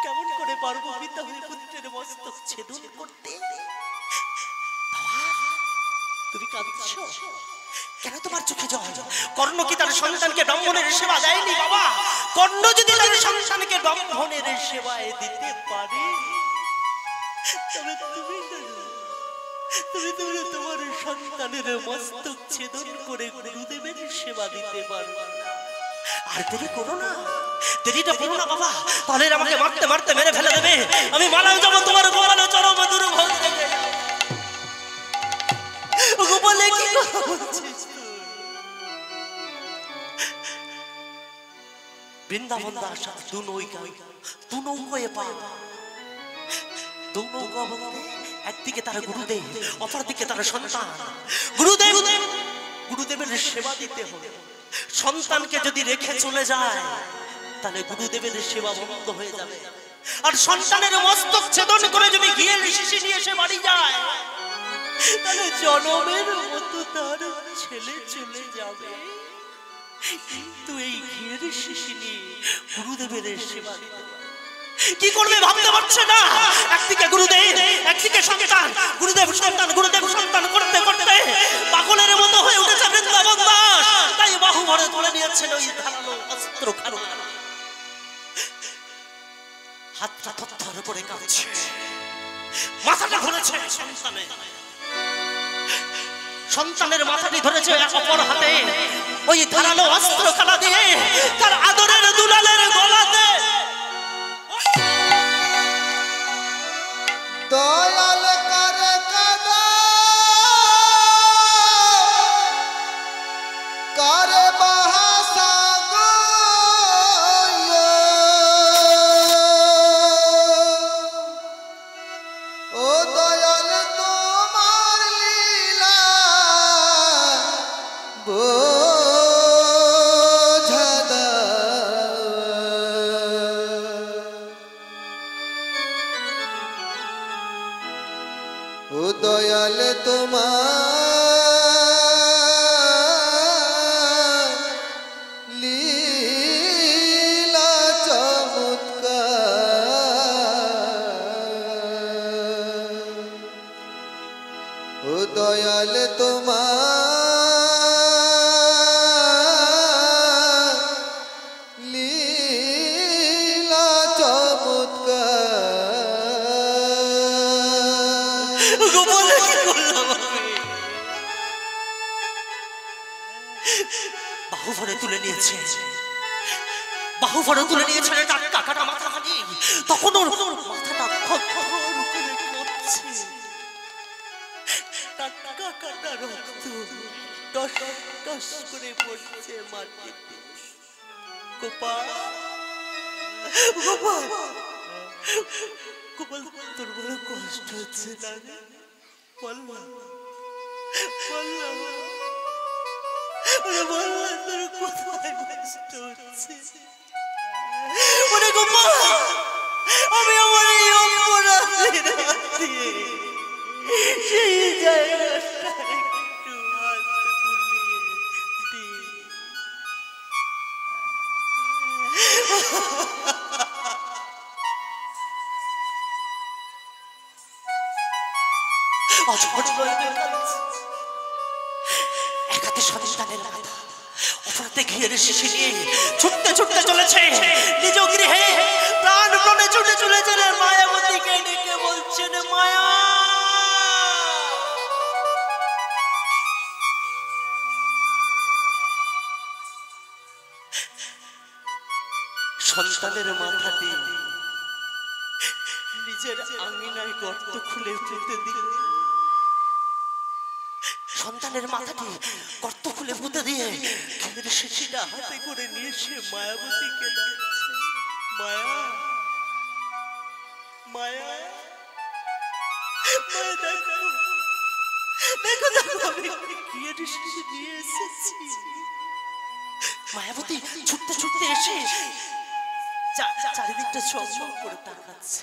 কেমন করে পারবো পিতা হয়ে পুত্রের মস্তক ছেদন করতে? তুমি কাঁদছো কেন? তোমার চোখে জল? কর্ণ কি তার সন্তানকে ব্রাহ্মণের সেবা দেয়নি বাবা? কর্ণ যদি তার সন্তানকে ব্রাহ্মণের সেবায় দিতে পারে, তবে তুমি তোমার সন্তানের মস্তক ছেদন করে গুরুদেবের সেবা দিতে পারবে না। আর দেরি করো না, দেরিটা করো না বাবা, তাহলে আমাকে মারতে মারতে মেরে ফেলে দেবে। আমি মারাও যাবো তোমার গোপালের চরম দুর্ভোগ। গোপালে কি বলছিস? বৃন্দাবন দাস দু নৌকায় পা, দু নৌকা বলতে একদিকে তার গুরুদেব, অপরদিকে তার সন্তান। গুরুদেবের সেবা দিতে হবে। সন্তানকে যদি রেখে চলে যায়, তাহলে গুরুদেবের সেবা বন্ধ হয়ে যাবে। আর সন্তানের মস্তক ছেদন করে যদি ঘিয়ের শিশি নিয়ে এসে বাড়ি যায়, তাহলে জনমের মতো তার ছেলে চলে যাবে। কিন্তু এই ঘিয়ের শিশি নিয়ে গুরুদেবের সেবা দিতে পারে কি করবে ভাবতে পারছে না। একদিকে গুরুদেব, একদিকে সন্তান, গুরুদেব সন্তান করতে করতে পাগলের মতো হয়ে উঠেছে বৃন্দাবন দাস। তাই বাহু ভরে তুলে নিয়েছেন ওই ধারালো অস্ত্রখানা। হাতটা থরথর করে কাঁপছে, মাথাটা ধরেছে সন্তানের মাথাটি ধরেছে অপর হাতে। ওই ধারালো অস্ত্রখানা দিয়ে তার আদরের দুলালের গলাতে দয়াল করে কাদা করে বাহাসা গো, ও দয়াল তোমার লীলা বোঝা দাও। ও দয়াল তোমার লীলা চমৎকার, ও দয়াল তোমার লীলা চমৎকার। গোপালে কি করলাম আমি? বাহু ভরে তুলে নিয়েছে, বাহু ভরে তুলে নিয়েছে টাকাটা মাথা খালি। তখন ওর মাথাটা থরথর করে কাঁপছে। টাকা কাটা রক্ত টস টস করে পড়ছে মাটিতে। গোপাল, গোপাল, গোপাল, তোর বড় কষ্ট হচ্ছে না? বললাম তোর কোথায় কষ্ট হচ্ছে? ওরে গোপাল, আমি আমার এই অপরাধের হাত দিয়ে সেই জায়গাটা একটু হাত বুলিয়ে দিই। এক হাতে সন্তানের মাথা, অপরাধে ঘিরে শিশি নিয়ে ছুটতে ছুটতে চলেছে নিজ গৃহে, প্রাণ প্রাণে ছুটে চলেছেন মায়াবতীকে ডেকে বলছেন, মায়া সন্তানের মাথাটি নিজের আঙিনায় গর্ত খুলে পুঁতে দিল। সন্তানের মাথাটি গর্ত খুলে পুঁতে দিয়ে ঘিরে শিশিটা হাতে করে নিয়ে সে মায়াবতীকে ডাকছে, মায়া মায়া মায়া, দেখো দেখো দেখো আমি ঘিরে শিশি নিয়ে এসেছি। মায়াবতী ছুটতে ছুটতে এসে চারিদিকটা চকচক করে তাকাচ্ছে।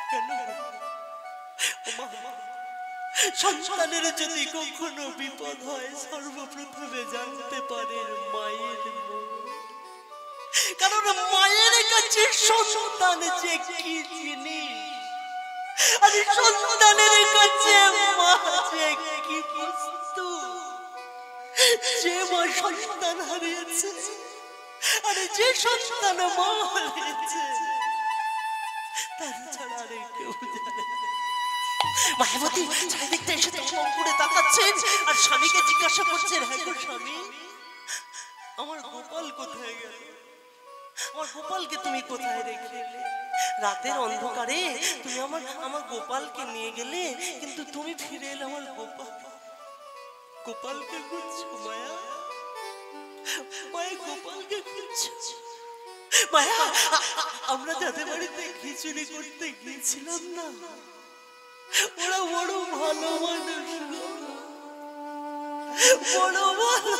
কেন? সন্তানের যদি কখনো বিপদ হয় সর্বপ্রথমে জানতে পারে মায়ের মন। কারণ মায়ের কাছে সন্তান যে কি জিনিস, আর সন্তানের কাছে মা যে কি বস্তু। যে মা সন্তান হারিয়েছে, আরে যে সন্তান মা হারিয়েছে, তার ছাড়া আর কেউ জানে না। মায়াবতী চারিদিকটা এসে চমক করে তাকাচ্ছেন আর স্বামীকে জিজ্ঞাসা করছেন, হ্যাঁ গো স্বামী, আমার গোপাল কোথায় গেল? আমার গোপালকে তুমি কোথায় রেখে এলে? রাতের অন্ধকারে তুমি আমার গোপালকে নিয়ে গেলে, কিন্তু তুমি ফিরে এলে আমার গোপালকে খুঁজছো মায়া, মায়া গোপালকে খুঁজছো। মায়া, আমরা যাদের বাড়িতে খিচুড়ি করতে গিয়েছিলাম না, ওরা বড় ভালো মানুষ, বড় ভালো।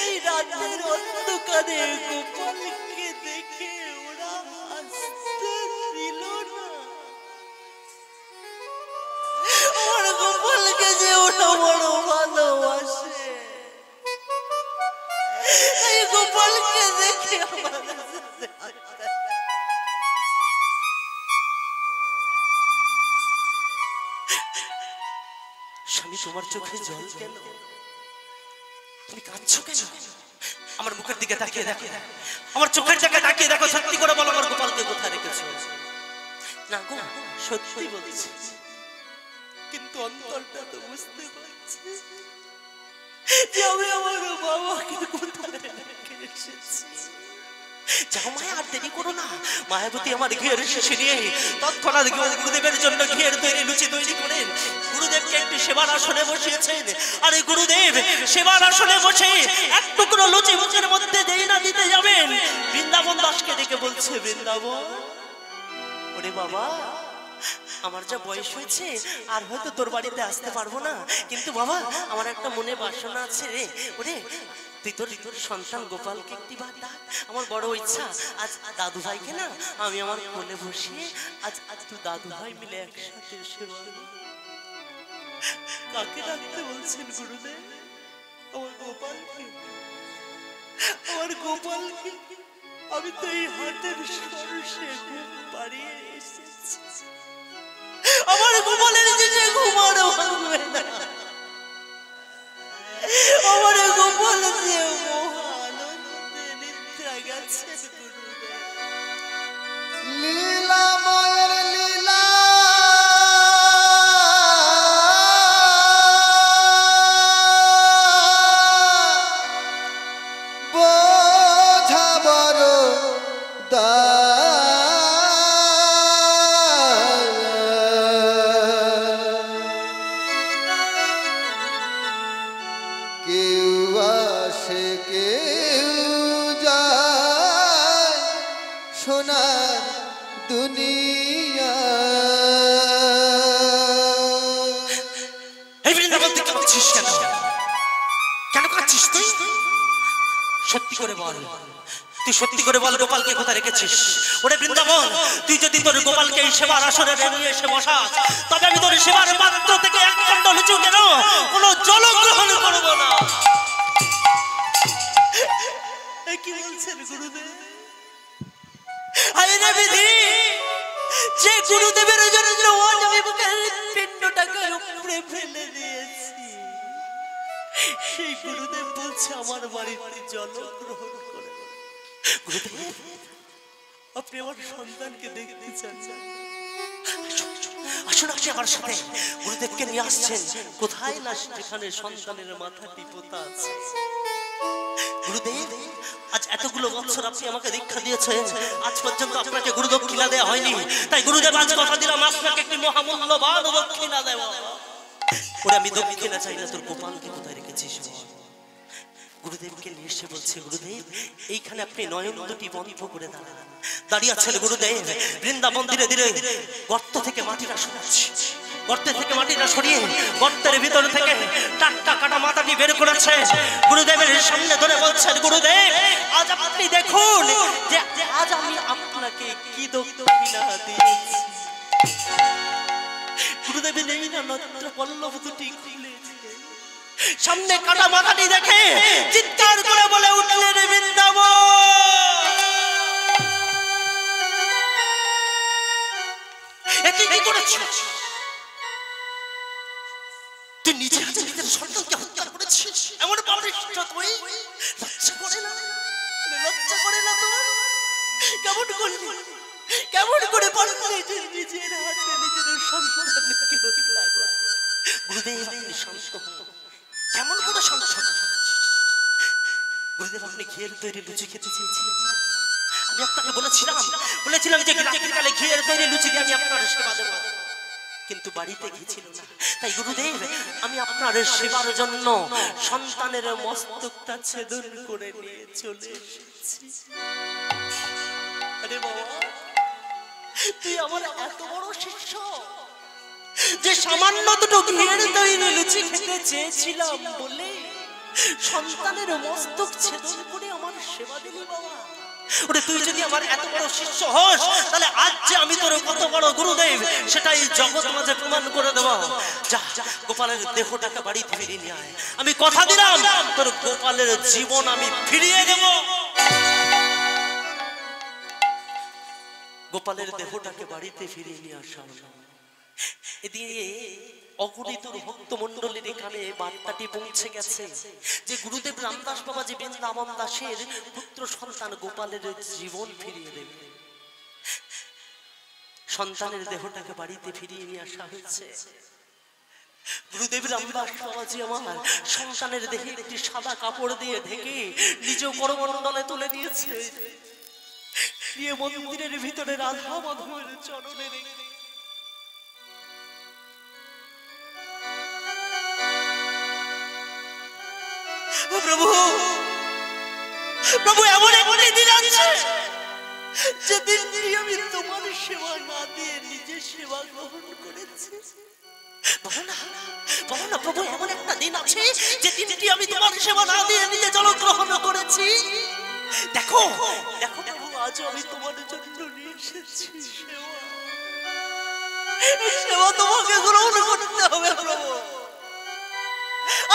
এই রাতের অন্ধকারে গোপালকে দেখে ওরা হাসতে দিল না। আমার গোপালকে যে ওরা বড় ভালোবাসে, এই গোপালকে দেখে আমার স্বামী, তোমার চোখে জল কেন? তুমি কাঁদছো কেন? আমার মুখের দিকে তাকিয়ে দেখো, আমার চোখের দিকে তাকিয়ে দেখো, সত্যি করে বলো আমার গোপালকে কোথায় রেখেছো? না গো, সত্যি বলছি, কিন্তু অন্তরটা তো বুঝতে পারছি যে আমি আমার বাবাকে কোথায় রেখে এসেছি। যাও মায়া, আর দেরি করো না। মায়াবতী আমার ঘিয়ের শিশি নিয়ে তৎক্ষণাৎ গুরুদেবের জন্য ঘিয়ের লুচি তৈরি করেন গুরুদেবকে একটি সেবার আসনে বসিয়েছেন। আর এই গুরুদেব সেবার আসনে বসে এক টুকরো লুচি মুখের মধ্যে দেই না দিতে যাবেন, বৃন্দাবন দাসকে ডেকে বলছে, বৃন্দাবন, ওরে বাবা, আমার যা বয়স হয়েছে আর হয়তো তোর বাড়িতে আসতে পারবো না, কিন্তু বাবা আমার একটা মনে বাসনা আছে রে, ওরে তুই তোর সন্তান গোপালকে একটি বার ডাক। আমার বড় ইচ্ছা আজ দাদু ভাইকে না আমি আমার কোলে বসিয়ে আজ তুই দাদু ভাই মিলে একসাথে সেবা। কাকে ডাকতে বলছেন গুরুদেব? আমার গোপালকে। আমার গোপালকে আমি তো এই হাতের সরষে ঘুম পাড়িয়ে এসেছি। আমার গোপালের যে ঘুমার ভাঙবে না, আমার গোপাল যে মহানন্দে নিদ্রা গেছে গুরুদেব। লীলা মায়ের লীলা বোঝা বড় কেউ আসে কেউ যায় সোনার দুনিয়া। এই বৃন্দাবন থেকে কাঁদছিস কেন? কেন কাঁদছিস তুই? সত্যি করে বল, তুই সত্যি করে বল গোপালকে কোথায় রেখেছিস? ওরে বৃন্দাবন, তুই যদি তোর গোপালকে এই সেবার আসনে নিয়ে এসে বসাস, তবে আমি তোর সেবার পাত্র থেকে এক খণ্ড লুচি কেন কোনো জল গ্রহণ করবো না। কি বলছেন গুরুদেব? আরে বিধি, যে গুরুদেবের জন্য আজ আমি বুকের পিণ্ডটাকে উপরে ফেলে দিয়েছি, সেই গুরুদেব বলছে আমার বাড়িতে জল গ্রহণ করে। গুরুদেব, আপনি আমার সন্তানকে দেখতে চান? আসুন আপনি আমার সাথে। গুরুদেবকে নিয়ে আসছেন কোথায় না যেখানে সন্তানের মাথাটি পোতা আছে। গুরুদেব, আজ এতগুলো বছর আপনি আমাকে দীক্ষা দিয়েছেন, আজ পর্যন্ত আপনাকে গুরু দক্ষিণা দেওয়া হয়নি। তাই গুরুদেব আজ কথা দিলাম আপনাকে একটি মহামূল্যবান দক্ষিণা দেব। ওরে আমি দক্ষিণা চাই না, তোর গোপালকে কোথায় রেখেছিস? গুরুদেবকে নিয়ে এসে বলছে, গুরুদেব এইখানে আপনি নয়ন দুটি বন্ধ করে দাঁড়িয়ে আছেন। গুরুদেব বৃন্দাবন ধীরে ধীরে গর্ত থেকে মাটিটা সরাচ্ছে, গর্তে থেকে মাটিটা সরিয়ে গর্তের ভিতর থেকে টাটকা কাটা মাথাটি বের করেছে। গুরুদেবের সামনে ধরে বলছেন, গুরুদেব আজ আপনি দেখুন যে আজ আমি আপনাকে কি দক্ষিণা দিয়েছি। গুরুদেব নেই না নত্র পল্লব দুটি খুলেছে, সামনে কাটা মাথাটি দেখে চিৎকার করে বলে উঠলেন, বৃন্দাবন এটি কি করেছিস? তুই নিজে হাতে নিজের সন্তানকে হত্যা করেছিস? এমন পাপিষ্ঠ তুই! লজ্জা করে না? লজ্জা করে না তোর? কেমন করলি? কেমন করে পারলি নিজের হাতে নিজের সন্তানকে হত্যা করে? গুরুদেব আপনি শান্ত হন। কেমন করে শান্ত হন? গুরুদেব আপনি ঘিয়ের তৈরি লুচি খেতে চেয়েছিলেন। আমি আপনাকে বলেছিলাম যে রাত্রিকালে ঘিয়ের তৈরি লুচি দিয়ে আমি আপনার সেবা দেব, কিন্তু বাড়িতে ঘি ছিল না। তাই গুরুদেব আমি আপনার সেবার জন্য সন্তানের মস্তকটা ছেদন করে নিয়ে চলে এসেছি। আরে বাবা, তুই আমার এত বড় শিষ্য যে সামান্য দুটো ঘিয়ের তৈরি লুচি খেতে চেয়েছিলাম বলে সন্তানের মস্তক ছেদন করে আমার সেবা দিলি বাবা। ওরে তুই যদি আমার এত বড় শিষ্য হস, তাহলে আজ যে আমি তোর কত বড় গুরুদেব সেটাই জগৎ মাঝে প্রমাণ করে দেব। যা গোপালের দেহটাকে বাড়িতে ফিরিয়ে নিয়ে আয়। আমি কথা দিলাম তোর গোপালের জীবন আমি ফিরিয়ে দেব। গোপালের দেহটাকে বাড়িতে ফিরিয়ে নিয়ে আসা হলো। এদিকে অগণিত ভক্ত মন্ডলীর কানে বার্তাটি পৌঁছে গেছে যে গুরুদেব রামদাস বাবাজি বৃন্দাবন দাসের পুত্র সন্তান গোপালের জীবন ফিরিয়ে দেবে। সন্তানের দেহটাকে বাড়িতে ফিরিয়ে নিয়ে আসা হয়েছে। গুরুদেব রামদাস বাবাজি আমার সন্তানের দেহে একটি সাদা কাপড় দিয়ে ঢেকে নিজেও করমণ্ডলে তুলে দিয়েছে, নিয়ে মন্দিরের ভিতরে রাধা মাধবের চরণে রেখে প্রভু প্রভু এমন একটি দিন আছে যেদিন আমি তোমার সেবা না দিয়ে নিজের সেবা গ্রহণ করেছি। বলো না প্রভু, এমন একটা দিন আছে যেদিন আমি তোমার সেবা না দিয়ে নিজে জল গ্রহণ করেছি। দেখো দেখো প্রভু, আজ আমি তোমার জন্য নিয়ে এসেছি সেবা। সেবা তোমাকে গ্রহণ করতে হবে প্রভু,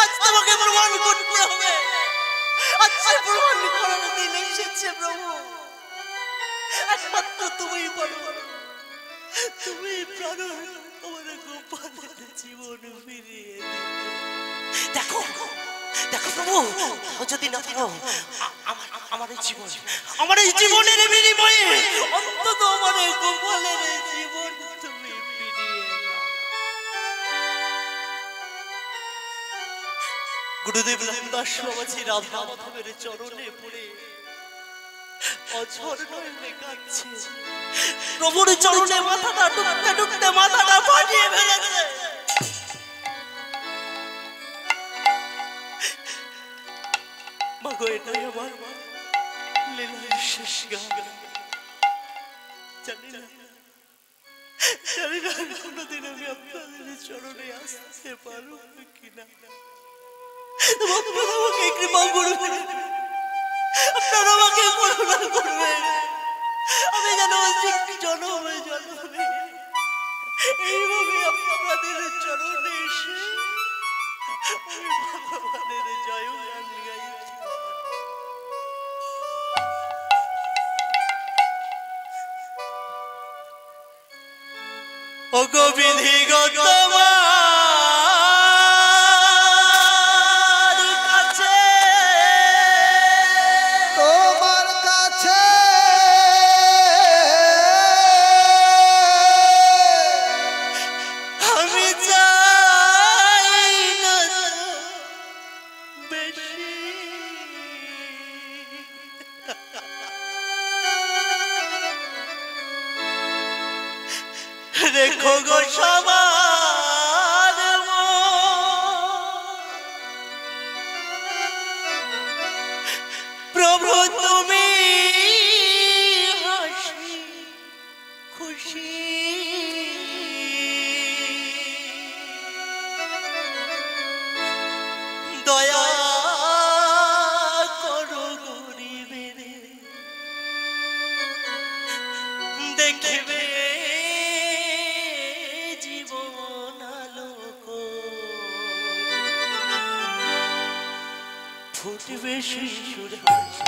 আজ তোমাকে প্রমাণ করতে হবে। আজকে প্রমাণ করার দিন এসেছে প্রভু। একমাত্র তুমি পারো, তুমি পারো আমার গোপালের জীবন ফিরিয়ে দিতে। দেখো দেখো প্রভু, যদি না পারো আমার এই জীবন, আমার এই জীবনের বিনিময়ে অন্তত আমার গোপালের জীবন তুমি ফিরিয়ে দাও। গুরুদেব রামদাস বাবাজি রাধা মাধবের চরণে পড়ে অঝর নয়নে কাঁদছে। প্রভুর চরণে মাথাটা টুকতে টুকতে মাথাটা ফাটিয়ে ফেলেছে। মাগো, এটাই আমার লীলার শেষ গান। জানি না কোনদিন আমি আপনাদের চরণে আসতে পারবো কিনা। আপনারা আমাকে কৃপা করবেন, আপনারা আমাকে করুণা করবেন। আমি যেন জনমে জনমে এইভাবে আপনাদের চরণে এসে আমি ভগবানের জয় গান গাইছি। ওগো বিধিগত দয়া করো গরিবের দেখবে জীবন আলোক ফুটবে শিশুর হাসি।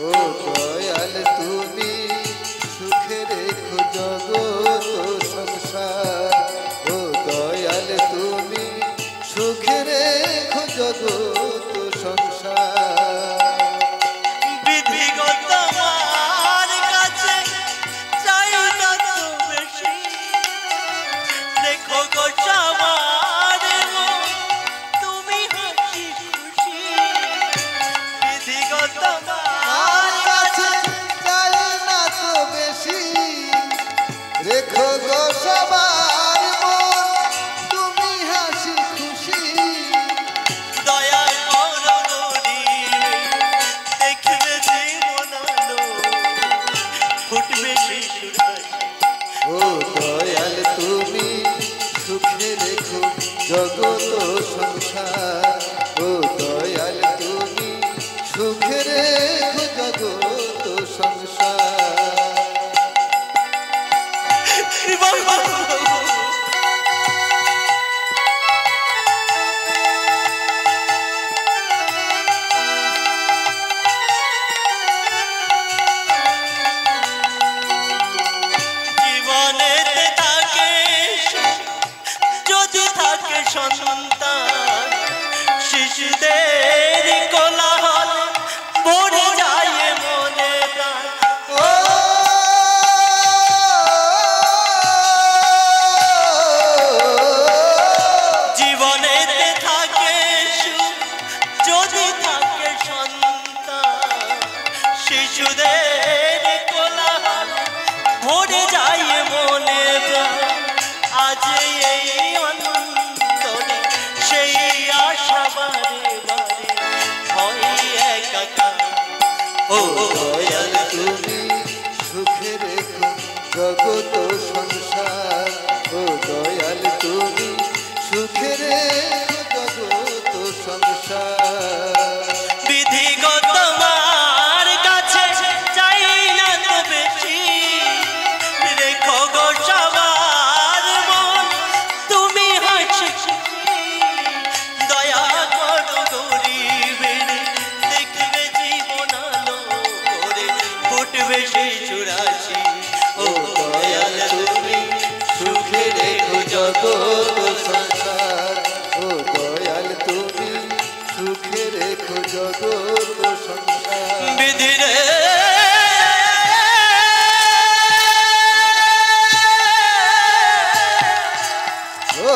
ও দয়াল তুমি সুখে রেখো জগৎ সংসার, ও দয়াল তুমি সুখে রেখো জগৎ সংসার। বিধিগত আমার কাছে চাই না তো বেশি, দেখো গো সবার মন তুমি হাসি খুশি। বিধিগত আমার কাছে চাই না তো বেশি, রেখো গো সবার মন তুমি হাসি খুশি। দয়া করো গরিব দেখবে জীবন আলো ফুটবে শিশুর হাসি। ও দয়াল তুমি সুখে রেখো জগৎ সংসার, ও দয়াল তুমি সুখে রেখো জগৎ সংসার। জীবনেতে থাকে যদি থাকে সন্তান, শিশুদের কোলাহল ভরে যায় মনে প্রাণ। ও জীবনেতে থাকে সুখ যদি থাকে সন্তান, শিশুদের কোলাহল ভরে যায় মনে প্রাণ। আজ এই অন্তরে সেই আশা বারে বারে হয় একাকার। ও দয়াল তুমি সুখে রেখো জগৎ সংসার, ও দয়াল তুমি সুখে রেখো জগৎ সংসার। বিধিগত মার কাছে চাই না তো বেশি, রেখো গো সবার মন তুমি হাসি খুশি। দয়া করো গরিবের দেখবে জীবন আলো করে ফুটবে শিশুর হাসি। ও দয়াল তুমি সুখে রেখো জগৎ সংসার, ও দয়াল তুমি সুখে রেখো জগৎ সংসার। বিধি রে ও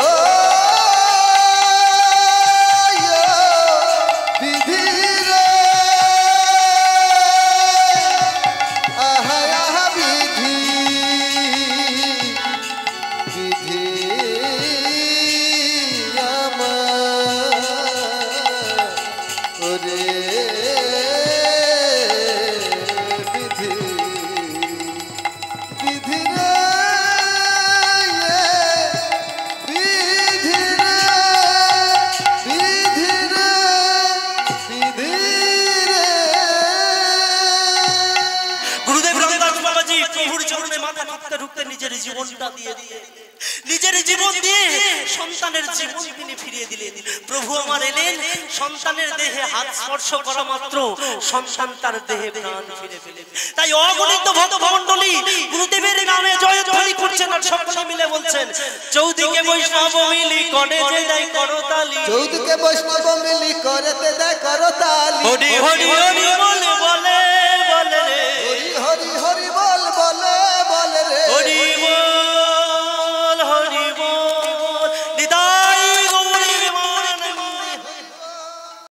বিধি রে, আহা আহা বিধি, বিধি আমার, ওরে বিধি, বিধি রে, বিধি রে, বিধি রে, বিধি রে। গুরুদেব রামদাস বাবাজি প্রভুর চরণে মাথা ঠুকতে ঠুকতে নিজের জীবনটা দিয়ে দিয়ে নিজের জীবন দিয়ে সন্তানের জীবন তিনি ফিরিয়ে দিলেন। প্রভু আমার এলেন সন্তানের দেহে হাত স্পর্শ করা মাত্র সন্তান তার দেহে প্রাণ ফিরে পেলেন। তাই অগণিত ভক্তমণ্ডলী গুরুদেবের নামে জয়ধ্বনি করছেন আর সকলে মিলে বলছেন, চৌদিকে বৈষ্ণব মিলি করে যে দেয় করতালি, চৌদিকে বৈষ্ণব মিলি